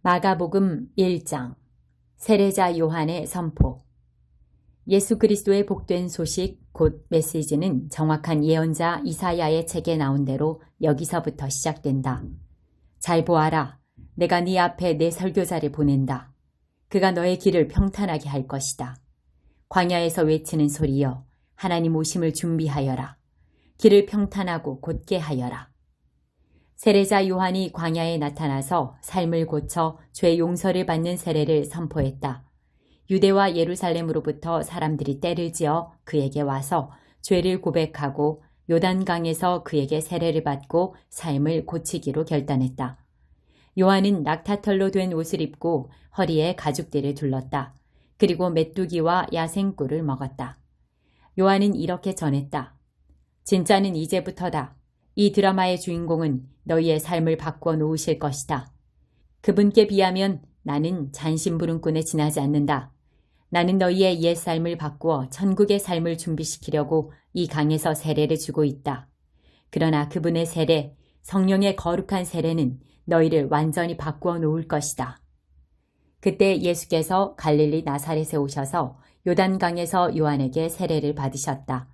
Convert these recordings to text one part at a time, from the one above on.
마가복음 1장 세례자 요한의 선포. 예수 그리스도의 복된 소식 곧 메시지는 정확한 예언자 이사야의 책에 나온 대로 여기서부터 시작된다. 잘 보아라. 내가 네 앞에 내 설교자를 보낸다. 그가 너의 길을 평탄하게 할 것이다. 광야에서 외치는 소리여, 하나님 오심을 준비하여라. 길을 평탄하고 곧게 하여라. 세례자 요한이 광야에 나타나서 삶을 고쳐 죄 용서를 받는 세례를 선포했다. 유대와 예루살렘으로부터 사람들이 떼를 지어 그에게 와서 죄를 고백하고 요단강에서 그에게 세례를 받고 삶을 고치기로 결단했다. 요한은 낙타털로 된 옷을 입고 허리에 가죽띠를 둘렀다. 그리고 메뚜기와 야생꿀을 먹었다. 요한은 이렇게 전했다. 진짜는 이제부터다. 이 드라마의 주인공은 너희의 삶을 바꾸어 놓으실 것이다. 그분께 비하면 나는 잔심부름꾼에 지나지 않는다. 나는 너희의 옛 삶을 바꾸어 천국의 삶을 준비시키려고 이 강에서 세례를 주고 있다. 그러나 그분의 세례, 성령의 거룩한 세례는 너희를 완전히 바꾸어 놓을 것이다. 그때 예수께서 갈릴리 나사렛에 오셔서 요단강에서 요한에게 세례를 받으셨다.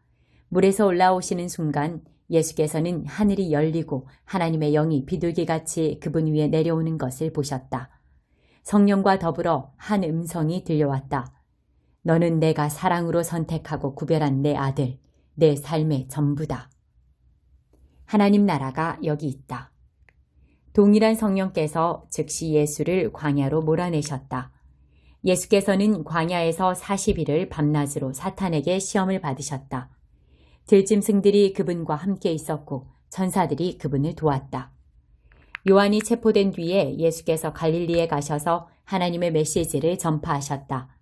물에서 올라오시는 순간 예수께서는 하늘이 열리고 하나님의 영이 비둘기같이 그분 위에 내려오는 것을 보셨다. 성령과 더불어 한 음성이 들려왔다. 너는 내가 사랑으로 선택하고 구별한 내 아들, 내 삶의 전부다. 하나님 나라가 여기 있다. 동일한 성령께서 즉시 예수를 광야로 몰아내셨다. 예수께서는 광야에서 40일을 밤낮으로 사탄에게 시험을 받으셨다. 들짐승들이 그분과 함께 있었고 천사들이 그분을 도왔다. 요한이 체포된 뒤에 예수께서 갈릴리에 가셔서 하나님의 메시지를 전파하셨다.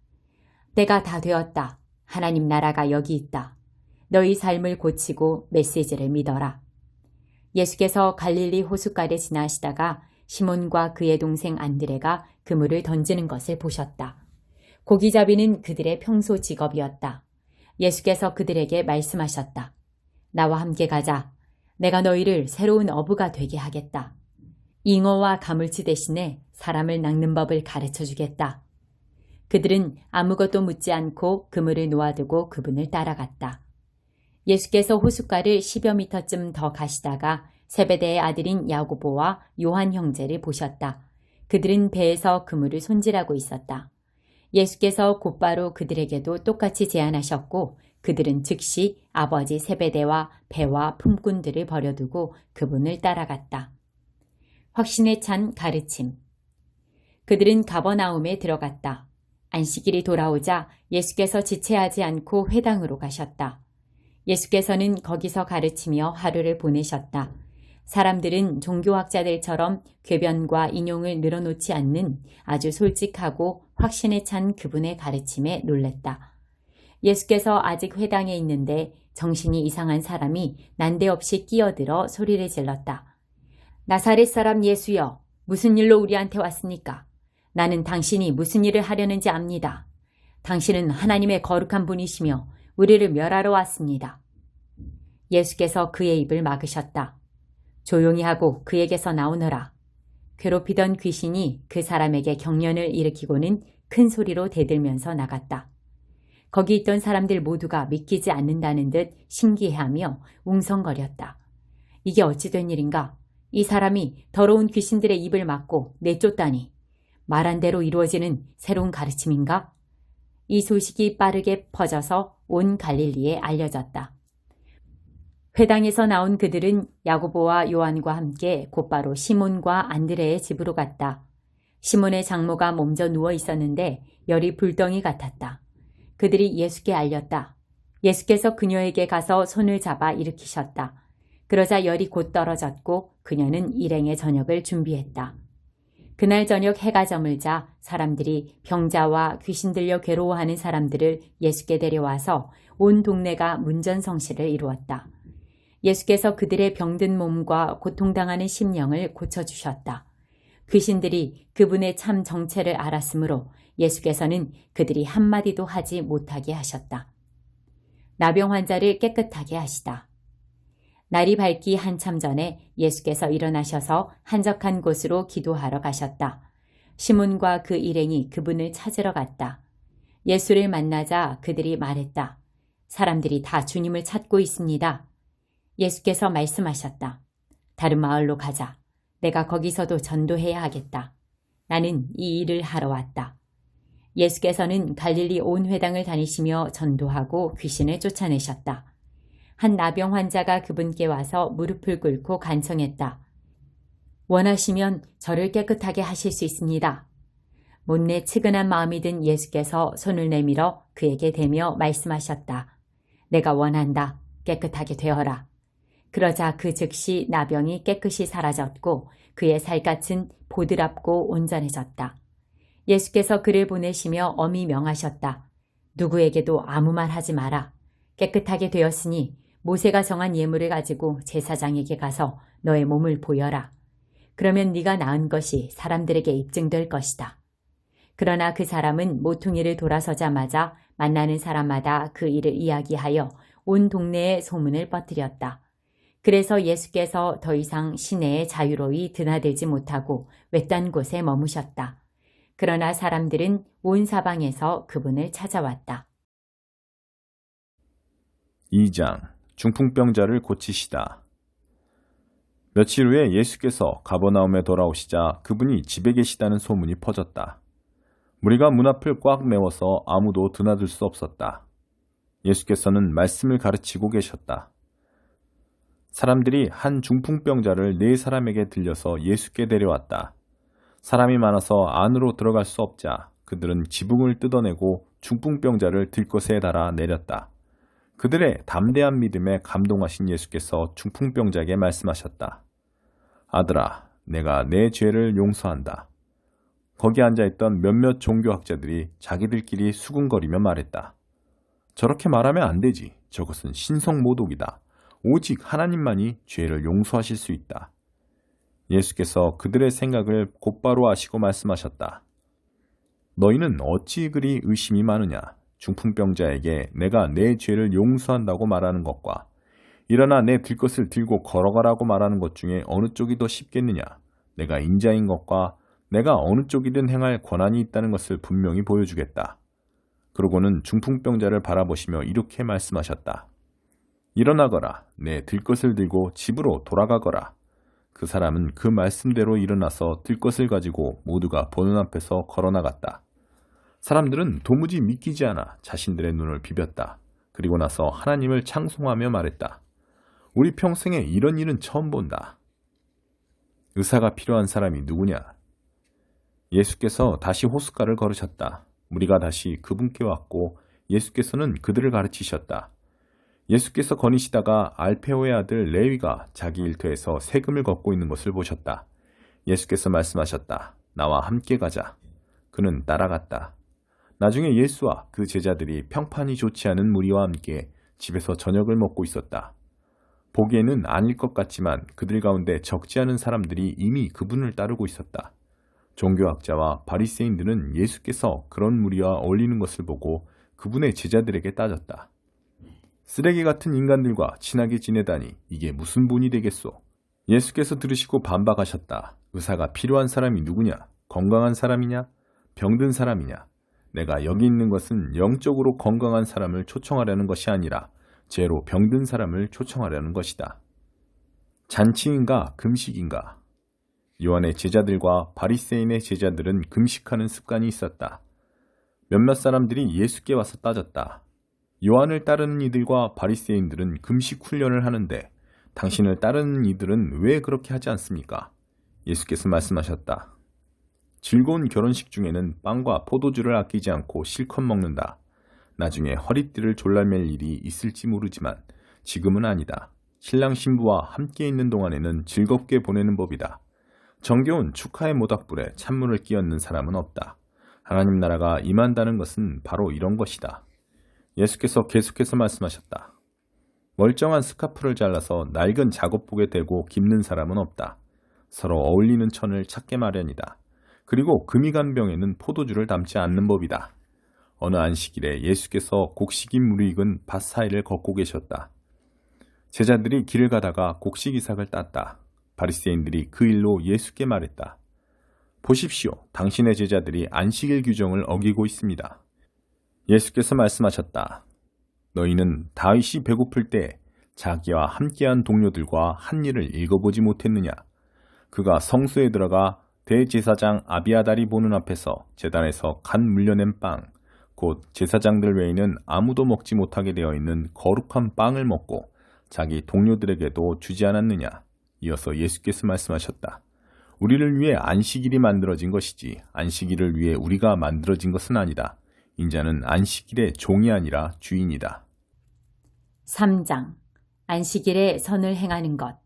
때가 다 되었다. 하나님 나라가 여기 있다. 너희 삶을 고치고 메시지를 믿어라. 예수께서 갈릴리 호숫가를 지나시다가 시몬과 그의 동생 안드레가 그물을 던지는 것을 보셨다. 고기잡이는 그들의 평소 직업이었다. 예수께서 그들에게 말씀하셨다. 나와 함께 가자. 내가 너희를 새로운 어부가 되게 하겠다. 잉어와 가물치 대신에 사람을 낚는 법을 가르쳐 주겠다. 그들은 아무것도 묻지 않고 그물을 놓아두고 그분을 따라갔다. 예수께서 호숫가를 10여 미터쯤 더 가시다가 세베대의 아들인 야고보와 요한 형제를 보셨다. 그들은 배에서 그물을 손질하고 있었다. 예수께서 곧바로 그들에게도 똑같이 제안하셨고 그들은 즉시 아버지 세베대와 배와 품꾼들을 버려두고 그분을 따라갔다. 확신에 찬 가르침. 그들은 가버나움에 들어갔다. 안식일이 돌아오자 예수께서 지체하지 않고 회당으로 가셨다. 예수께서는 거기서 가르치며 하루를 보내셨다. 사람들은 종교학자들처럼 궤변과 인용을 늘어놓지 않는 아주 솔직하고 확신에 찬 그분의 가르침에 놀랬다. 예수께서 아직 회당에 있는데 정신이 이상한 사람이 난데없이 끼어들어 소리를 질렀다. 나사렛 사람 예수여, 무슨 일로 우리한테 왔습니까? 나는 당신이 무슨 일을 하려는지 압니다. 당신은 하나님의 거룩한 분이시며 우리를 멸하러 왔습니다. 예수께서 그의 입을 막으셨다. 조용히 하고 그에게서 나오너라. 괴롭히던 귀신이 그 사람에게 경련을 일으키고는 큰 소리로 대들면서 나갔다. 거기 있던 사람들 모두가 믿기지 않는다는 듯 신기해하며 웅성거렸다. 이게 어찌 된 일인가? 이 사람이 더러운 귀신들의 입을 막고 내쫓다니. 말한 대로 이루어지는 새로운 가르침인가? 이 소식이 빠르게 퍼져서 온 갈릴리에 알려졌다. 회당에서 나온 그들은 야고보와 요한과 함께 곧바로 시몬과 안드레의 집으로 갔다. 시몬의 장모가 몸져 누워 있었는데 열이 불덩이 같았다. 그들이 예수께 알렸다. 예수께서 그녀에게 가서 손을 잡아 일으키셨다. 그러자 열이 곧 떨어졌고 그녀는 일행의 저녁을 준비했다. 그날 저녁 해가 저물자 사람들이 병자와 귀신 들려 괴로워하는 사람들을 예수께 데려와서 온 동네가 문전성시를 이루었다. 예수께서 그들의 병든 몸과 고통당하는 심령을 고쳐주셨다. 귀신들이 그분의 참 정체를 알았으므로 예수께서는 그들이 한마디도 하지 못하게 하셨다. 나병 환자를 깨끗하게 하시다. 날이 밝기 한참 전에 예수께서 일어나셔서 한적한 곳으로 기도하러 가셨다. 시몬과 그 일행이 그분을 찾으러 갔다. 예수를 만나자 그들이 말했다. 사람들이 다 주님을 찾고 있습니다. 예수께서 말씀하셨다. 다른 마을로 가자. 내가 거기서도 전도해야 하겠다. 나는 이 일을 하러 왔다. 예수께서는 갈릴리 온 회당을 다니시며 전도하고 귀신을 쫓아내셨다. 한 나병 환자가 그분께 와서 무릎을 꿇고 간청했다. 원하시면 저를 깨끗하게 하실 수 있습니다. 못내 측은한 마음이 든 예수께서 손을 내밀어 그에게 대며 말씀하셨다. 내가 원한다. 깨끗하게 되어라. 그러자 그 즉시 나병이 깨끗이 사라졌고 그의 살갗은 보드랍고 온전해졌다. 예수께서 그를 보내시며 엄히 명하셨다. 누구에게도 아무 말 하지 마라. 깨끗하게 되었으니 모세가 정한 예물을 가지고 제사장에게 가서 너의 몸을 보여라. 그러면 네가 낳은 것이 사람들에게 입증될 것이다. 그러나 그 사람은 모퉁이를 돌아서자마자 만나는 사람마다 그 일을 이야기하여 온 동네에 소문을 퍼뜨렸다. 그래서 예수께서 더 이상 시내에 자유로이 드나들지 못하고 외딴 곳에 머무셨다. 그러나 사람들은 온 사방에서 그분을 찾아왔다. 2장 중풍병자를 고치시다. 며칠 후에 예수께서 가버나움에 돌아오시자 그분이 집에 계시다는 소문이 퍼졌다. 무리가 문 앞을 꽉 메워서 아무도 드나들 수 없었다. 예수께서는 말씀을 가르치고 계셨다. 사람들이 한 중풍병자를 4사람에게 들려서 예수께 데려왔다. 사람이 많아서 안으로 들어갈 수 없자 그들은 지붕을 뜯어내고 중풍병자를 들것에 달아 내렸다. 그들의 담대한 믿음에 감동하신 예수께서 중풍병자에게 말씀하셨다. 아들아, 내가 내 죄를 용서한다. 거기 앉아있던 몇몇 종교학자들이 자기들끼리 수군거리며 말했다. 저렇게 말하면 안 되지. 저것은 신성모독이다. 오직 하나님만이 죄를 용서하실 수 있다. 예수께서 그들의 생각을 곧바로 아시고 말씀하셨다. 너희는 어찌 그리 의심이 많으냐? 중풍병자에게 내가 내 죄를 용서한다고 말하는 것과 일어나 내 들것을 들고 걸어가라고 말하는 것 중에 어느 쪽이 더 쉽겠느냐? 내가 인자인 것과 내가 어느 쪽이든 행할 권한이 있다는 것을 분명히 보여주겠다. 그러고는 중풍병자를 바라보시며 이렇게 말씀하셨다. 일어나거라. 내 들것을 들고 집으로 돌아가거라. 그 사람은 그 말씀대로 일어나서 들것을 가지고 모두가 보는 앞에서 걸어나갔다. 사람들은 도무지 믿기지 않아 자신들의 눈을 비볐다. 그리고 나서 하나님을 찬송하며 말했다. 우리 평생에 이런 일은 처음 본다. 의사가 필요한 사람이 누구냐? 예수께서 다시 호숫가를 걸으셨다. 무리가 다시 그분께 왔고 예수께서는 그들을 가르치셨다. 예수께서 거니시다가 알페오의 아들 레위가 자기 일터에서 세금을 걷고 있는 것을 보셨다. 예수께서 말씀하셨다. 나와 함께 가자. 그는 따라갔다. 나중에 예수와 그 제자들이 평판이 좋지 않은 무리와 함께 집에서 저녁을 먹고 있었다. 보기에는 아닐 것 같지만 그들 가운데 적지 않은 사람들이 이미 그분을 따르고 있었다. 종교학자와 바리새인들은 예수께서 그런 무리와 어울리는 것을 보고 그분의 제자들에게 따졌다. 쓰레기 같은 인간들과 친하게 지내다니 이게 무슨 본이 되겠소? 예수께서 들으시고 반박하셨다. 의사가 필요한 사람이 누구냐? 건강한 사람이냐? 병든 사람이냐? 내가 여기 있는 것은 영적으로 건강한 사람을 초청하려는 것이 아니라 죄로 병든 사람을 초청하려는 것이다. 잔치인가 금식인가? 요한의 제자들과 바리새인의 제자들은 금식하는 습관이 있었다. 몇몇 사람들이 예수께 와서 따졌다. 요한을 따르는 이들과 바리새인들은 금식 훈련을 하는데 당신을 따르는 이들은 왜 그렇게 하지 않습니까? 예수께서 말씀하셨다. 즐거운 결혼식 중에는 빵과 포도주를 아끼지 않고 실컷 먹는다. 나중에 허리띠를 졸라맬 일이 있을지 모르지만 지금은 아니다. 신랑 신부와 함께 있는 동안에는 즐겁게 보내는 법이다. 정겨운 축하의 모닥불에 찬물을 끼얹는 사람은 없다. 하나님 나라가 임한다는 것은 바로 이런 것이다. 예수께서 계속해서 말씀하셨다. 멀쩡한 스카프를 잘라서 낡은 작업복에 대고 깁는 사람은 없다. 서로 어울리는 천을 찾게 마련이다. 그리고 금이 간 병에는 포도주를 담지 않는 법이다. 어느 안식일에 예수께서 곡식인 무리익은 밭 사이를 걷고 계셨다. 제자들이 길을 가다가 곡식 이삭을 땄다. 바리새인들이 그 일로 예수께 말했다. 보십시오. 당신의 제자들이 안식일 규정을 어기고 있습니다. 예수께서 말씀하셨다. 너희는 다윗이 배고플 때 자기와 함께한 동료들과 한 일을 읽어보지 못했느냐? 그가 성소에 들어가 대제사장 아비아달이 보는 앞에서 제단에서 간 물려낸 빵, 곧 제사장들 외에는 아무도 먹지 못하게 되어 있는 거룩한 빵을 먹고 자기 동료들에게도 주지 않았느냐? 이어서 예수께서 말씀하셨다. 우리를 위해 안식일이 만들어진 것이지 안식일을 위해 우리가 만들어진 것은 아니다. 인자는 안식일의 종이 아니라 주인이다. 3장. 안식일에 선을 행하는 것.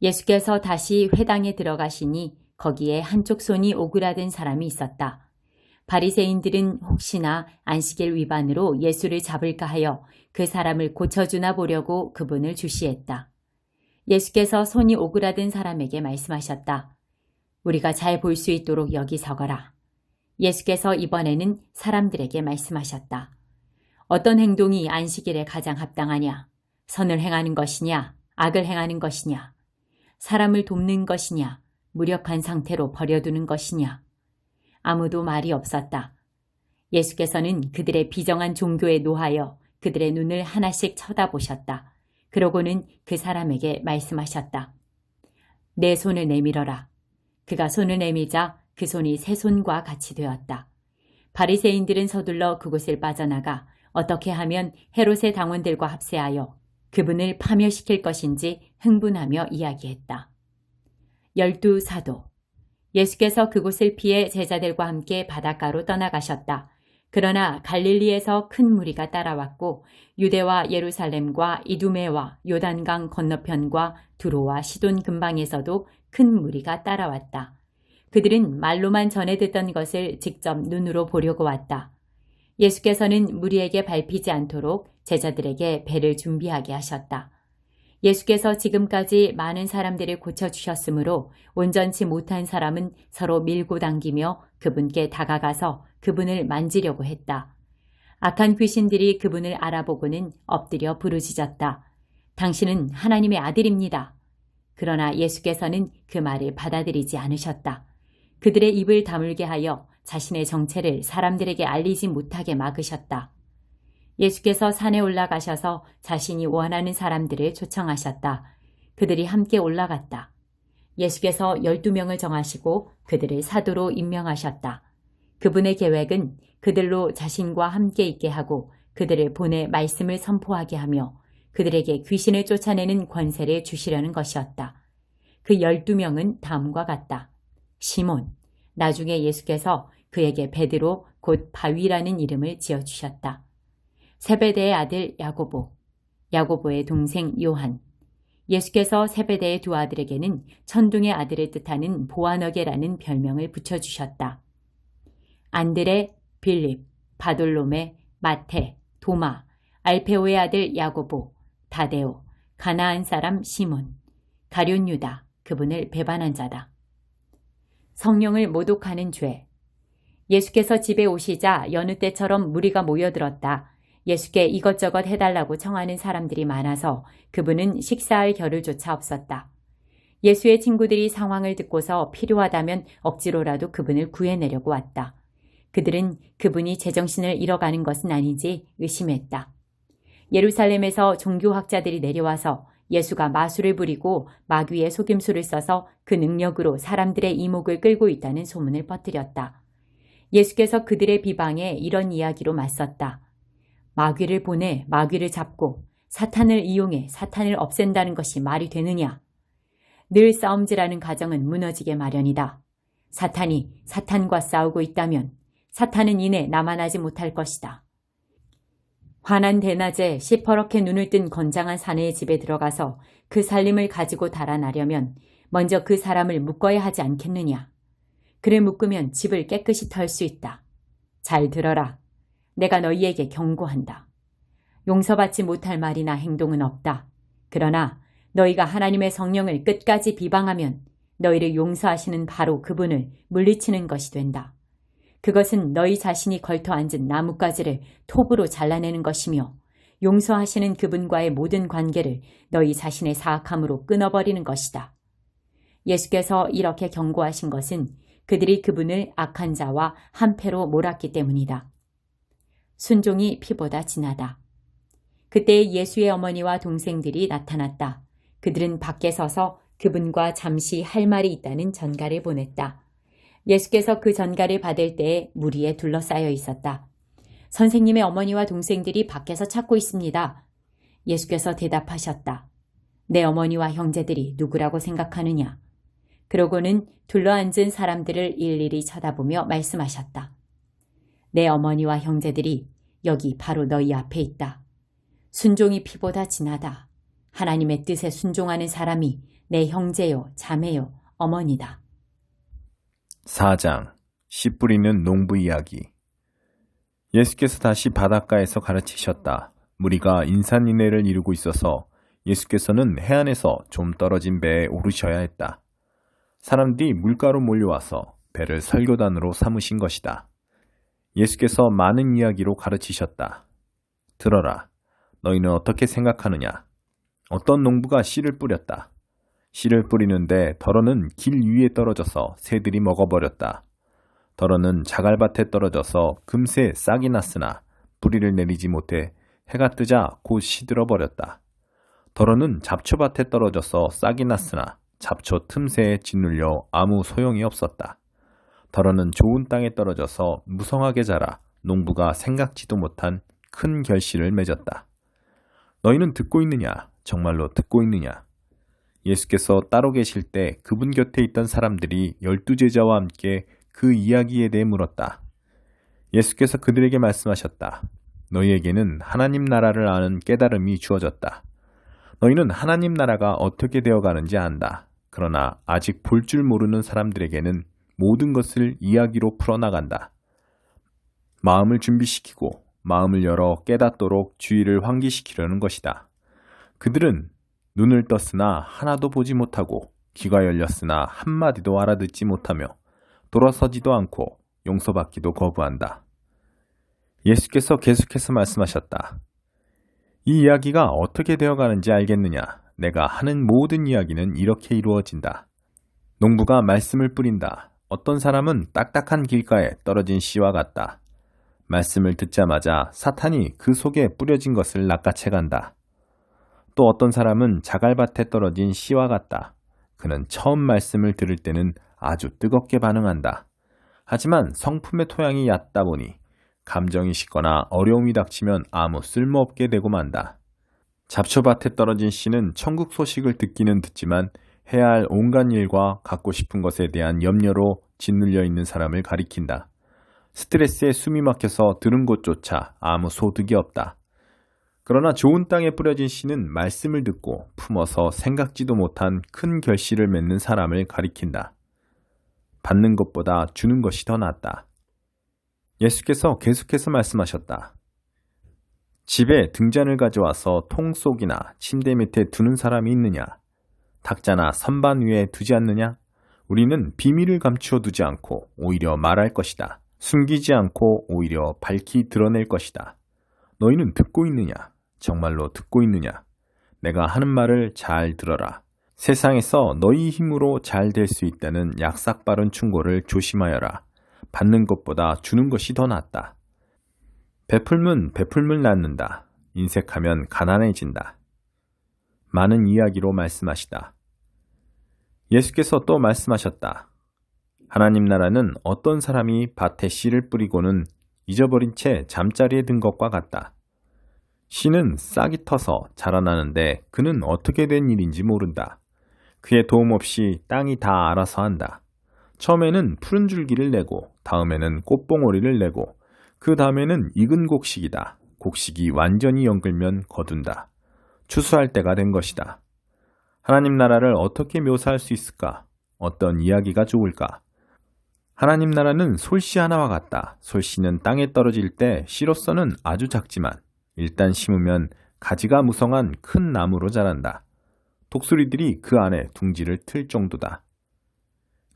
예수께서 다시 회당에 들어가시니 거기에 한쪽 손이 오그라든 사람이 있었다. 바리새인들은 혹시나 안식일 위반으로 예수를 잡을까 하여 그 사람을 고쳐주나 보려고 그분을 주시했다. 예수께서 손이 오그라든 사람에게 말씀하셨다. 우리가 잘 볼 수 있도록 여기 서거라. 예수께서 이번에는 사람들에게 말씀하셨다. 어떤 행동이 안식일에 가장 합당하냐? 선을 행하는 것이냐? 악을 행하는 것이냐? 사람을 돕는 것이냐? 무력한 상태로 버려두는 것이냐? 아무도 말이 없었다. 예수께서는 그들의 비정한 종교에 노하여 그들의 눈을 하나씩 쳐다보셨다. 그러고는 그 사람에게 말씀하셨다. 내 손을 내밀어라. 그가 손을 내밀자 그 손이 새 손과 같이 되었다. 바리새인들은 서둘러 그곳을 빠져나가 어떻게 하면 헤롯의 당원들과 합세하여 그분을 파멸시킬 것인지 흥분하며 이야기했다. 12 사도. 예수께서 그곳을 피해 제자들과 함께 바닷가로 떠나가셨다. 그러나 갈릴리에서 큰 무리가 따라왔고 유대와 예루살렘과 이두메와 요단강 건너편과 두로와 시돈 근방에서도 큰 무리가 따라왔다. 그들은 말로만 전해 듣던 것을 직접 눈으로 보려고 왔다. 예수께서는 무리에게 밟히지 않도록 제자들에게 배를 준비하게 하셨다. 예수께서 지금까지 많은 사람들을 고쳐주셨으므로 온전치 못한 사람은 서로 밀고 당기며 그분께 다가가서 그분을 만지려고 했다. 악한 귀신들이 그분을 알아보고는 엎드려 부르짖었다. 당신은 하나님의 아들입니다. 그러나 예수께서는 그 말을 받아들이지 않으셨다. 그들의 입을 다물게 하여 자신의 정체를 사람들에게 알리지 못하게 막으셨다. 예수께서 산에 올라가셔서 자신이 원하는 사람들을 초청하셨다. 그들이 함께 올라갔다. 예수께서 12명을 정하시고 그들을 사도로 임명하셨다. 그분의 계획은 그들로 자신과 함께 있게 하고 그들을 보내 말씀을 선포하게 하며 그들에게 귀신을 쫓아내는 권세를 주시려는 것이었다. 그 12명은 다음과 같다. 시몬, 나중에 예수께서 그에게 베드로 곧 바위라는 이름을 지어주셨다. 세베대의 아들 야고보, 야고보의 동생 요한. 예수께서 세베대의 두 아들에게는 천둥의 아들을 뜻하는 보아너게라는 별명을 붙여주셨다. 안드레, 빌립, 바돌로메, 마테, 도마, 알페오의 아들 야고보, 다데오, 가나안 사람 시몬, 가룟 유다, 그분을 배반한 자다. 성령을 모독하는 죄. 예수께서 집에 오시자 여느 때처럼 무리가 모여들었다. 예수께 이것저것 해달라고 청하는 사람들이 많아서 그분은 식사할 겨를조차 없었다. 예수의 친구들이 상황을 듣고서 필요하다면 억지로라도 그분을 구해내려고 왔다. 그들은 그분이 제정신을 잃어가는 것은 아닌지 의심했다. 예루살렘에서 종교학자들이 내려와서 예수가 마술을 부리고 마귀의 속임수를 써서 그 능력으로 사람들의 이목을 끌고 있다는 소문을 퍼뜨렸다. 예수께서 그들의 비방에 이런 이야기로 맞섰다. 마귀를 보내 마귀를 잡고 사탄을 이용해 사탄을 없앤다는 것이 말이 되느냐? 늘 싸움질하는 가정은 무너지게 마련이다. 사탄이 사탄과 싸우고 있다면 사탄은 이내 남아나지 못할 것이다. 환한 대낮에 시퍼렇게 눈을 뜬 건장한 사내의 집에 들어가서 그 살림을 가지고 달아나려면 먼저 그 사람을 묶어야 하지 않겠느냐. 그를 묶으면 집을 깨끗이 털 수 있다. 잘 들어라. 내가 너희에게 경고한다. 용서받지 못할 말이나 행동은 없다. 그러나 너희가 하나님의 성령을 끝까지 비방하면 너희를 용서하시는 바로 그분을 물리치는 것이 된다. 그것은 너희 자신이 걸터 앉은 나뭇가지를 톱으로 잘라내는 것이며 용서하시는 그분과의 모든 관계를 너희 자신의 사악함으로 끊어버리는 것이다. 예수께서 이렇게 경고하신 것은 그들이 그분을 악한 자와 한패로 몰았기 때문이다. 순종이 피보다 진하다. 그때 예수의 어머니와 동생들이 나타났다. 그들은 밖에 서서 그분과 잠시 할 말이 있다는 전가를 보냈다. 예수께서 그 전가를 받을 때에 무리에 둘러싸여 있었다. 선생님의 어머니와 동생들이 밖에서 찾고 있습니다. 예수께서 대답하셨다. 내 어머니와 형제들이 누구라고 생각하느냐? 그러고는 둘러앉은 사람들을 일일이 쳐다보며 말씀하셨다. 내 어머니와 형제들이 여기 바로 너희 앞에 있다. 순종이 피보다 진하다. 하나님의 뜻에 순종하는 사람이 내 형제요, 자매요, 어머니다. 4장 씨 뿌리는 농부 이야기. 예수께서 다시 바닷가에서 가르치셨다. 무리가 인산인해를 이루고 있어서 예수께서는 해안에서 좀 떨어진 배에 오르셔야 했다. 사람들이 물가로 몰려와서 배를 설교단으로 삼으신 것이다. 예수께서 많은 이야기로 가르치셨다. 들어라. 너희는 어떻게 생각하느냐? 어떤 농부가 씨를 뿌렸다. 씨를 뿌리는데 덜어는 길 위에 떨어져서 새들이 먹어버렸다. 덜어는 자갈밭에 떨어져서 금세 싹이 났으나 뿌리를 내리지 못해 해가 뜨자 곧 시들어버렸다. 덜어는 잡초밭에 떨어져서 싹이 났으나 잡초 틈새에 짓눌려 아무 소용이 없었다. 덜어는 좋은 땅에 떨어져서 무성하게 자라 농부가 생각지도 못한 큰 결실을 맺었다. 너희는 듣고 있느냐? 정말로 듣고 있느냐? 예수께서 따로 계실 때 그분 곁에 있던 사람들이 12제자와 함께 그 이야기에 대해 물었다. 예수께서 그들에게 말씀하셨다. 너희에게는 하나님 나라를 아는 깨달음이 주어졌다. 너희는 하나님 나라가 어떻게 되어가는지 안다. 그러나 아직 볼 줄 모르는 사람들에게는 모든 것을 이야기로 풀어나간다. 마음을 준비시키고 마음을 열어 깨닫도록 주의를 환기시키려는 것이다. 그들은 눈을 떴으나 하나도 보지 못하고 귀가 열렸으나 한마디도 알아듣지 못하며 돌아서지도 않고 용서받기도 거부한다. 예수께서 계속해서 말씀하셨다. 이 이야기가 어떻게 되어가는지 알겠느냐? 내가 하는 모든 이야기는 이렇게 이루어진다. 농부가 말씀을 뿌린다. 어떤 사람은 딱딱한 길가에 떨어진 씨와 같다. 말씀을 듣자마자 사탄이 그 속에 뿌려진 것을 낚아채간다. 또 어떤 사람은 자갈밭에 떨어진 씨와 같다. 그는 처음 말씀을 들을 때는 아주 뜨겁게 반응한다. 하지만 성품의 토양이 얕다 보니 감정이 식거나 어려움이 닥치면 아무 쓸모없게 되고 만다. 잡초밭에 떨어진 씨는 천국 소식을 듣기는 듣지만 해야 할 온갖 일과 갖고 싶은 것에 대한 염려로 짓눌려 있는 사람을 가리킨다. 스트레스에 숨이 막혀서 들은 곳조차 아무 소득이 없다. 그러나 좋은 땅에 뿌려진 씨는 말씀을 듣고 품어서 생각지도 못한 큰 결실을 맺는 사람을 가리킨다. 받는 것보다 주는 것이 더 낫다. 예수께서 계속해서 말씀하셨다. 집에 등잔을 가져와서 통 속이나 침대 밑에 두는 사람이 있느냐? 탁자나 선반 위에 두지 않느냐? 우리는 비밀을 감추어 두지 않고 오히려 말할 것이다. 숨기지 않고 오히려 밝히 드러낼 것이다. 너희는 듣고 있느냐? 정말로 듣고 있느냐? 내가 하는 말을 잘 들어라. 세상에서 너희 힘으로 잘 될 수 있다는 약삭빠른 충고를 조심하여라. 받는 것보다 주는 것이 더 낫다. 베풀면 베풀물 낳는다. 인색하면 가난해진다. 많은 이야기로 말씀하시다. 예수께서 또 말씀하셨다. 하나님 나라는 어떤 사람이 밭에 씨를 뿌리고는 잊어버린 채 잠자리에 든 것과 같다. 씨는 싹이 터서 자라나는데 그는 어떻게 된 일인지 모른다. 그의 도움 없이 땅이 다 알아서 한다. 처음에는 푸른 줄기를 내고 다음에는 꽃봉오리를 내고 그 다음에는 익은 곡식이다. 곡식이 완전히 연글면 거둔다. 추수할 때가 된 것이다. 하나님 나라를 어떻게 묘사할 수 있을까? 어떤 이야기가 좋을까? 하나님 나라는 솔씨 하나와 같다. 솔씨는 땅에 떨어질 때 씨로서는 아주 작지만 일단 심으면 가지가 무성한 큰 나무로 자란다. 독수리들이 그 안에 둥지를 틀 정도다.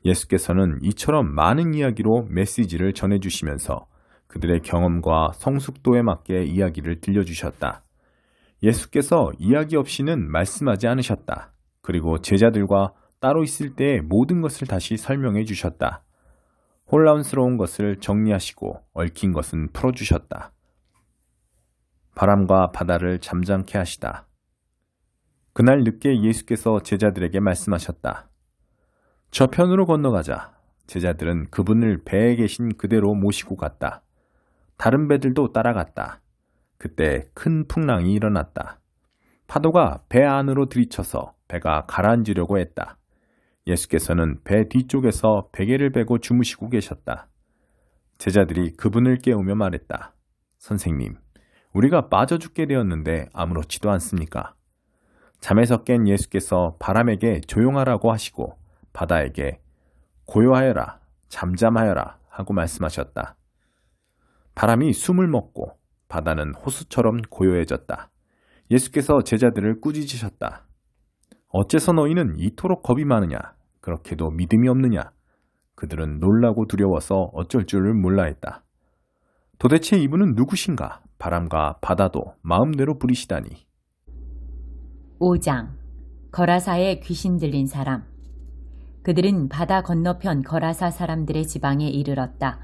예수께서는 이처럼 많은 이야기로 메시지를 전해주시면서 그들의 경험과 성숙도에 맞게 이야기를 들려주셨다. 예수께서 이야기 없이는 말씀하지 않으셨다. 그리고 제자들과 따로 있을 때의 모든 것을 다시 설명해 주셨다. 혼란스러운 것을 정리하시고 얽힌 것은 풀어주셨다. 바람과 바다를 잠잠케 하시다. 그날 늦게 예수께서 제자들에게 말씀하셨다. 저편으로 건너가자. 제자들은 그분을 배에 계신 그대로 모시고 갔다. 다른 배들도 따라갔다. 그때 큰 풍랑이 일어났다. 파도가 배 안으로 들이쳐서 배가 가라앉으려고 했다. 예수께서는 배 뒤쪽에서 베개를 베고 주무시고 계셨다. 제자들이 그분을 깨우며 말했다. 선생님, 우리가 빠져 죽게 되었는데 아무렇지도 않습니까? 잠에서 깬 예수께서 바람에게 조용하라고 하시고 바다에게 고요하여라, 잠잠하여라 하고 말씀하셨다. 바람이 숨을 먹고 바다는 호수처럼 고요해졌다. 예수께서 제자들을 꾸짖으셨다. 어째서 너희는 이토록 겁이 많으냐? 그렇게도 믿음이 없느냐? 그들은 놀라고 두려워서 어쩔 줄을 몰라 했다. 도대체 이분은 누구신가? 바람과 바다도 마음대로 부리시다니. 5장 거라사에 귀신 들린 사람. 그들은 바다 건너편 거라사 사람들의 지방에 이르렀다.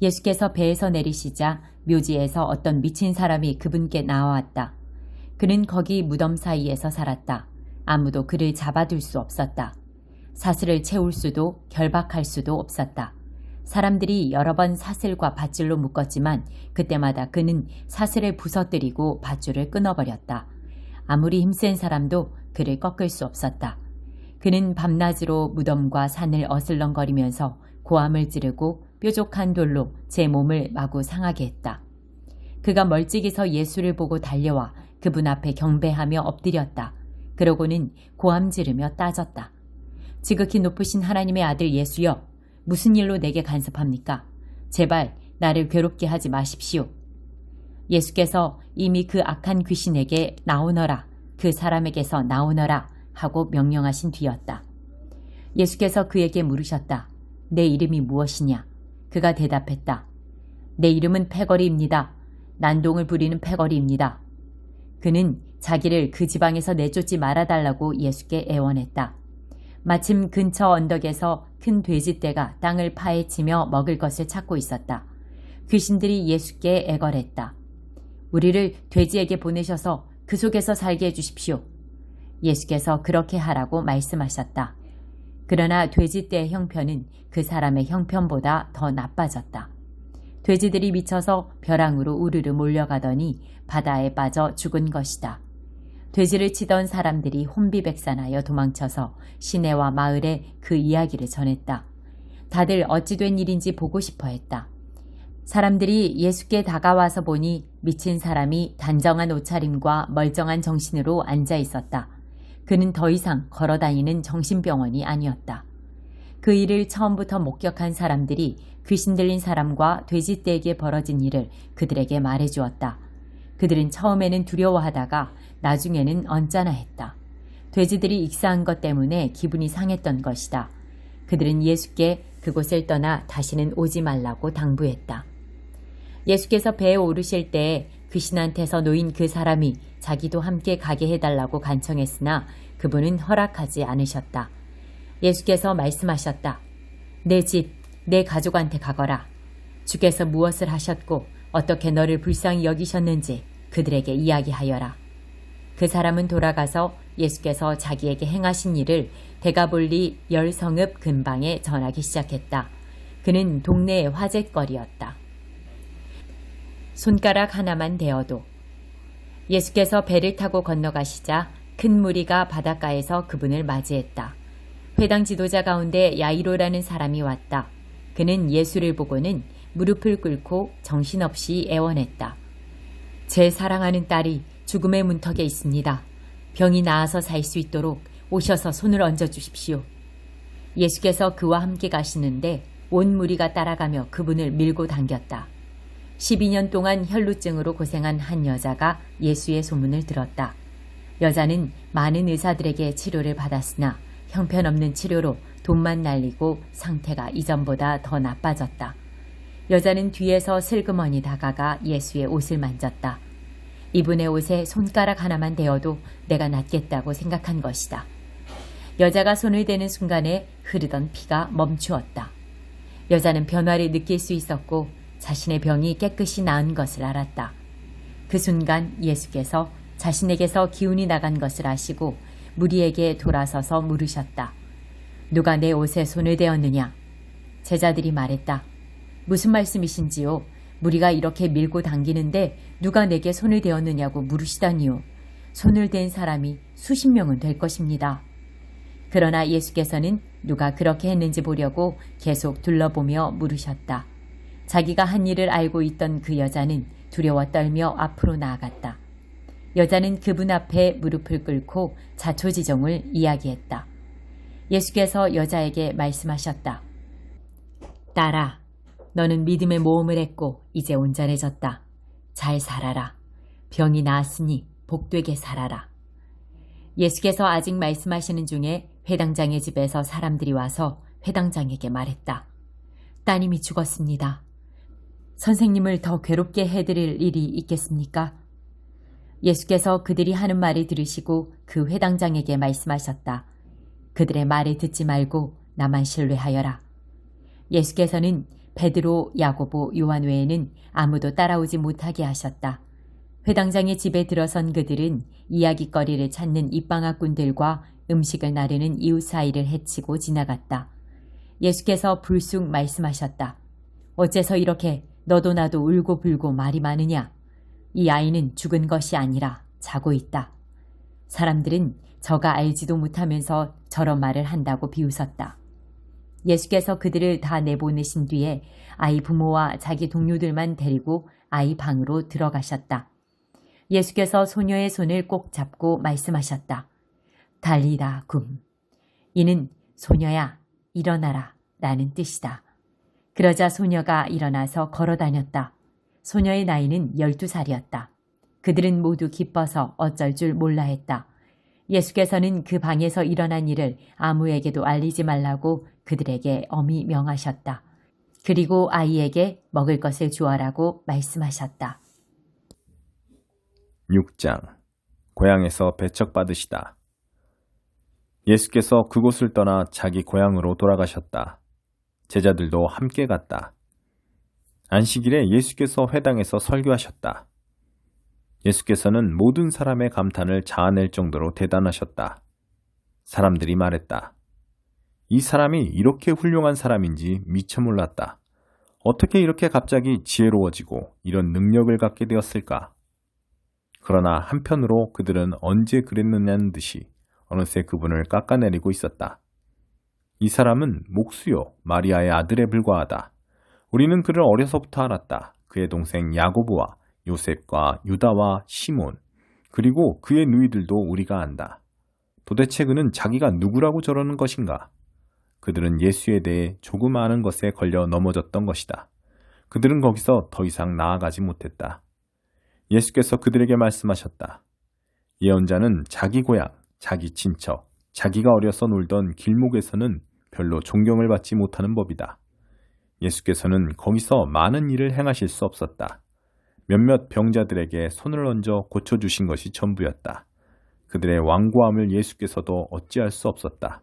예수께서 배에서 내리시자 묘지에서 어떤 미친 사람이 그분께 나와왔다. 그는 거기 무덤 사이에서 살았다. 아무도 그를 잡아둘 수 없었다. 사슬을 채울 수도 결박할 수도 없었다. 사람들이 여러 번 사슬과 밧줄로 묶었지만 그때마다 그는 사슬을 부서뜨리고 밧줄을 끊어버렸다. 아무리 힘센 사람도 그를 꺾을 수 없었다. 그는 밤낮으로 무덤과 산을 어슬렁거리면서 고함을 지르고 뾰족한 돌로 제 몸을 마구 상하게 했다. 그가 멀찍이서 예수를 보고 달려와 그분 앞에 경배하며 엎드렸다. 그러고는 고함 지르며 따졌다. 지극히 높으신 하나님의 아들 예수여, 무슨 일로 내게 간섭합니까? 제발 나를 괴롭게 하지 마십시오. 예수께서 이미 그 악한 귀신에게 나오너라, 그 사람에게서 나오너라 하고 명령하신 뒤였다. 예수께서 그에게 물으셨다. 내 이름이 무엇이냐? 그가 대답했다. 내 이름은 패거리입니다. 난동을 부리는 패거리입니다. 그는 자기를 그 지방에서 내쫓지 말아달라고 예수께 애원했다. 마침 근처 언덕에서 큰 돼지떼가 땅을 파헤치며 먹을 것을 찾고 있었다. 귀신들이 예수께 애걸했다. 우리를 돼지에게 보내셔서 그 속에서 살게 해주십시오. 예수께서 그렇게 하라고 말씀하셨다. 그러나 돼지떼의 형편은 그 사람의 형편보다 더 나빠졌다. 돼지들이 미쳐서 벼랑으로 우르르 몰려가더니 바다에 빠져 죽은 것이다. 돼지를 치던 사람들이 혼비백산하여 도망쳐서 시내와 마을에 그 이야기를 전했다. 다들 어찌 된 일인지 보고 싶어 했다. 사람들이 예수께 다가와서 보니 미친 사람이 단정한 옷차림과 멀쩡한 정신으로 앉아 있었다. 그는 더 이상 걸어다니는 정신병원이 아니었다. 그 일을 처음부터 목격한 사람들이 귀신 들린 사람과 돼지떼에게 벌어진 일을 그들에게 말해주었다. 그들은 처음에는 두려워하다가 나중에는 언짢아했다. 돼지들이 익사한 것 때문에 기분이 상했던 것이다. 그들은 예수께 그곳을 떠나 다시는 오지 말라고 당부했다. 예수께서 배에 오르실 때에 귀신한테서 놓인 그 사람이 자기도 함께 가게 해달라고 간청했으나 그분은 허락하지 않으셨다. 예수께서 말씀하셨다. 내 집, 내 가족한테 가거라. 주께서 무엇을 하셨고 어떻게 너를 불쌍히 여기셨는지 그들에게 이야기하여라. 그 사람은 돌아가서 예수께서 자기에게 행하신 일을 데가볼리 10성읍 근방에 전하기 시작했다. 그는 동네의 화제거리였다. 손가락 하나만 대어도. 예수께서 배를 타고 건너가시자 큰 무리가 바닷가에서 그분을 맞이했다. 회당 지도자 가운데 야이로라는 사람이 왔다. 그는 예수를 보고는 무릎을 꿇고 정신없이 애원했다. 제 사랑하는 딸이 죽음의 문턱에 있습니다. 병이 나아서 살 수 있도록 오셔서 손을 얹어주십시오. 예수께서 그와 함께 가시는데 온 무리가 따라가며 그분을 밀고 당겼다. 12년 동안 혈루증으로 고생한 한 여자가 예수의 소문을 들었다. 여자는 많은 의사들에게 치료를 받았으나 형편없는 치료로 돈만 날리고 상태가 이전보다 더 나빠졌다. 여자는 뒤에서 슬그머니 다가가 예수의 옷을 만졌다. 이분의 옷에 손가락 하나만 대어도 내가 낫겠다고 생각한 것이다. 여자가 손을 대는 순간에 흐르던 피가 멈추었다. 여자는 변화를 느낄 수 있었고 자신의 병이 깨끗이 나은 것을 알았다. 그 순간 예수께서 자신에게서 기운이 나간 것을 아시고 무리에게 돌아서서 물으셨다. 누가 내 옷에 손을 대었느냐? 제자들이 말했다. 무슨 말씀이신지요? 무리가 이렇게 밀고 당기는데 누가 내게 손을 대었느냐고 물으시다니요. 손을 댄 사람이 수십 명은 될 것입니다. 그러나 예수께서는 누가 그렇게 했는지 보려고 계속 둘러보며 물으셨다. 자기가 한 일을 알고 있던 그 여자는 두려워 떨며 앞으로 나아갔다. 여자는 그분 앞에 무릎을 꿇고 자초지종을 이야기했다. 예수께서 여자에게 말씀하셨다. 딸아, 너는 믿음의 모험을 했고 이제 온전해졌다. 잘 살아라. 병이 나았으니 복되게 살아라. 예수께서 아직 말씀하시는 중에 회당장의 집에서 사람들이 와서 회당장에게 말했다. 따님이 죽었습니다. 선생님을 더 괴롭게 해드릴 일이 있겠습니까? 예수께서 그들이 하는 말을 들으시고 그 회당장에게 말씀하셨다. 그들의 말을 듣지 말고 나만 신뢰하여라. 예수께서는 베드로, 야고보, 요한 외에는 아무도 따라오지 못하게 하셨다. 회당장의 집에 들어선 그들은 이야깃거리를 찾는 입방아꾼들과 음식을 나르는 이웃 사이를 헤치고 지나갔다. 예수께서 불쑥 말씀하셨다. 어째서 이렇게 너도 나도 울고불고 말이 많으냐? 이 아이는 죽은 것이 아니라 자고 있다. 사람들은 저가 알지도 못하면서 저런 말을 한다고 비웃었다. 예수께서 그들을 다 내보내신 뒤에 아이 부모와 자기 동료들만 데리고 아이 방으로 들어가셨다. 예수께서 소녀의 손을 꼭 잡고 말씀하셨다. 달리다 굼. 이는 소녀야 일어나라 라는 뜻이다. 그러자 소녀가 일어나서 걸어다녔다. 소녀의 나이는 12살이었다. 그들은 모두 기뻐서 어쩔 줄 몰라 했다. 예수께서는 그 방에서 일어난 일을 아무에게도 알리지 말라고 그들에게 엄히 명하셨다. 그리고 아이에게 먹을 것을 주어라고 말씀하셨다. 6장. 고향에서 배척받으시다. 예수께서 그곳을 떠나 자기 고향으로 돌아가셨다. 제자들도 함께 갔다. 안식일에 예수께서 회당에서 설교하셨다. 예수께서는 모든 사람의 감탄을 자아낼 정도로 대단하셨다. 사람들이 말했다. 이 사람이 이렇게 훌륭한 사람인지 미처 몰랐다. 어떻게 이렇게 갑자기 지혜로워지고 이런 능력을 갖게 되었을까? 그러나 한편으로 그들은 언제 그랬느냐는 듯이 어느새 그분을 깎아내리고 있었다. 이 사람은 목수요 마리아의 아들에 불과하다. 우리는 그를 어려서부터 알았다. 그의 동생 야고보와 요셉과 유다와 시몬, 그리고 그의 누이들도 우리가 안다. 도대체 그는 자기가 누구라고 저러는 것인가? 그들은 예수에 대해 조금 아는 것에 걸려 넘어졌던 것이다. 그들은 거기서 더 이상 나아가지 못했다. 예수께서 그들에게 말씀하셨다. 예언자는 자기 고향, 자기 친척, 자기가 어려서 놀던 길목에서는 별로 존경을 받지 못하는 법이다. 예수께서는 거기서 많은 일을 행하실 수 없었다. 몇몇 병자들에게 손을 얹어 고쳐주신 것이 전부였다. 그들의 완고함을 예수께서도 어찌할 수 없었다.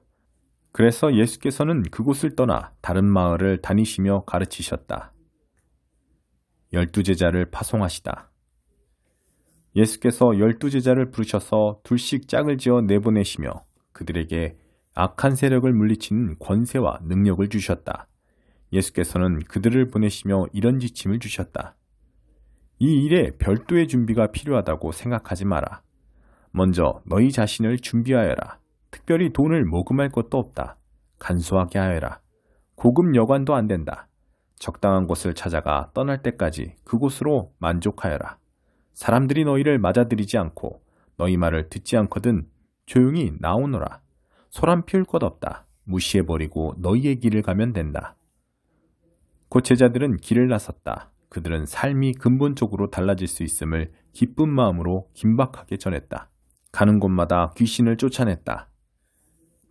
그래서 예수께서는 그곳을 떠나 다른 마을을 다니시며 가르치셨다. 12제자를 파송하시다. 예수께서 12제자를 부르셔서 둘씩 짝을 지어 내보내시며 그들에게 악한 세력을 물리치는 권세와 능력을 주셨다. 예수께서는 그들을 보내시며 이런 지침을 주셨다. 이 일에 별도의 준비가 필요하다고 생각하지 마라. 먼저 너희 자신을 준비하여라. 특별히 돈을 모금할 것도 없다. 간소하게 하여라. 고급 여관도 안 된다. 적당한 곳을 찾아가 떠날 때까지 그곳으로 만족하여라. 사람들이 너희를 맞아들이지 않고 너희 말을 듣지 않거든 조용히 나오너라. 소란 피울 것 없다. 무시해버리고 너희의 길을 가면 된다. 곧 제자들은 길을 나섰다. 그들은 삶이 근본적으로 달라질 수 있음을 기쁜 마음으로 긴박하게 전했다. 가는 곳마다 귀신을 쫓아냈다.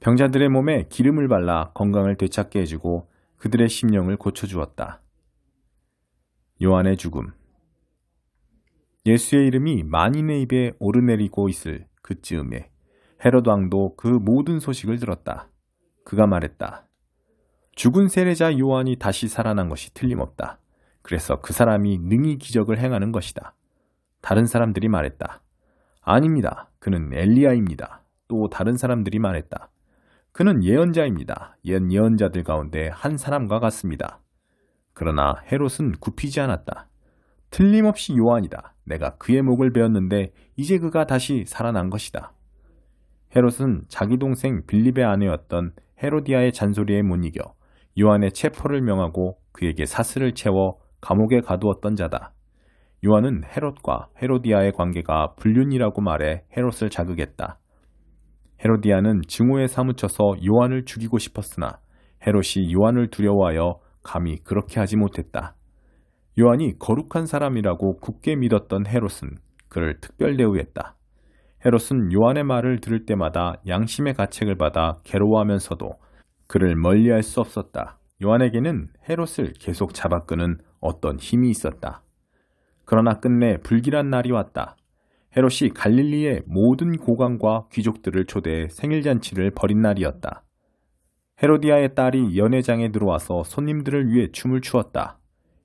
병자들의 몸에 기름을 발라 건강을 되찾게 해주고 그들의 심령을 고쳐주었다. 요한의 죽음. 예수의 이름이 만인의 입에 오르내리고 있을 그즈음에 헤롯 왕도 그 모든 소식을 들었다. 그가 말했다. 죽은 세례자 요한이 다시 살아난 것이 틀림없다. 그래서 그 사람이 능히 기적을 행하는 것이다. 다른 사람들이 말했다. 아닙니다. 그는 엘리야입니다. 또 다른 사람들이 말했다. 그는 예언자입니다. 옛 예언자들 가운데 한 사람과 같습니다. 그러나 헤롯은 굽히지 않았다. 틀림없이 요한이다. 내가 그의 목을 베었는데 이제 그가 다시 살아난 것이다. 헤롯은 자기 동생 빌립의 아내였던 헤로디아의 잔소리에 못 이겨 요한의 체포를 명하고 그에게 사슬을 채워 감옥에 가두었던 자다. 요한은 헤롯과 헤로디아의 관계가 불륜이라고 말해 헤롯을 자극했다. 헤로디아는 증오에 사무쳐서 요한을 죽이고 싶었으나 헤롯이 요한을 두려워하여 감히 그렇게 하지 못했다. 요한이 거룩한 사람이라고 굳게 믿었던 헤롯은 그를 특별 대우했다. 헤롯은 요한의 말을 들을 때마다 양심의 가책을 받아 괴로워하면서도 그를 멀리할 수 없었다. 요한에게는 헤롯을 계속 잡아끄는 어떤 힘이 있었다. 그러나 끝내 불길한 날이 왔다. 헤롯이 갈릴리의 모든 고관과 귀족들을 초대해 생일잔치를 벌인 날이었다. 헤로디아의 딸이 연회장에 들어와서 손님들을 위해 춤을 추었다.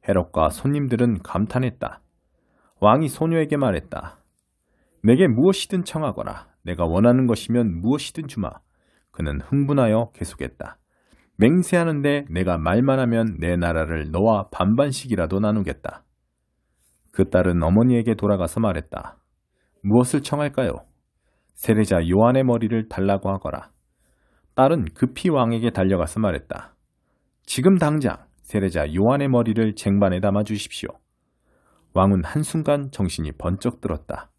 헤롯과 손님들은 감탄했다. 왕이 소녀에게 말했다. 내게 무엇이든 청하거라. 내가 원하는 것이면 무엇이든 주마. 그는 흥분하여 계속했다. 맹세하는데 내가 말만 하면 내 나라를 너와 반반씩이라도 나누겠다. 그 딸은 어머니에게 돌아가서 말했다. 무엇을 청할까요? 세례자 요한의 머리를 달라고 하거라. 딸은 급히 왕에게 달려가서 말했다. 지금 당장 세례자 요한의 머리를 쟁반에 담아 주십시오. 왕은 한순간 정신이 번쩍 들었다.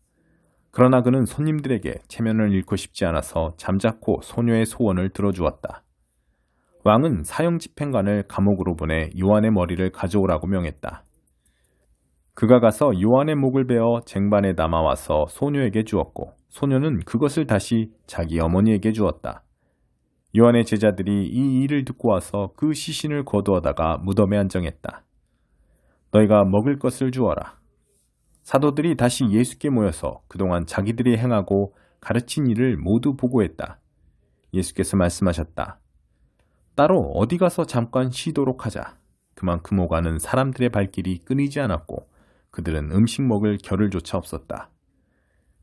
그러나 그는 손님들에게 체면을 잃고 싶지 않아서 잠자코 소녀의 소원을 들어주었다. 왕은 사형집행관을 감옥으로 보내 요한의 머리를 가져오라고 명했다. 그가 가서 요한의 목을 베어 쟁반에 담아와서 소녀에게 주었고 소녀는 그것을 다시 자기 어머니에게 주었다. 요한의 제자들이 이 일을 듣고 와서 그 시신을 거두어다가 무덤에 안정했다. 너희가 먹을 것을 주어라. 사도들이 다시 예수께 모여서 그동안 자기들이 행하고 가르친 일을 모두 보고했다. 예수께서 말씀하셨다. 따로 어디 가서 잠깐 쉬도록 하자. 그만큼 오가는 사람들의 발길이 끊이지 않았고 그들은 음식 먹을 겨를조차 없었다.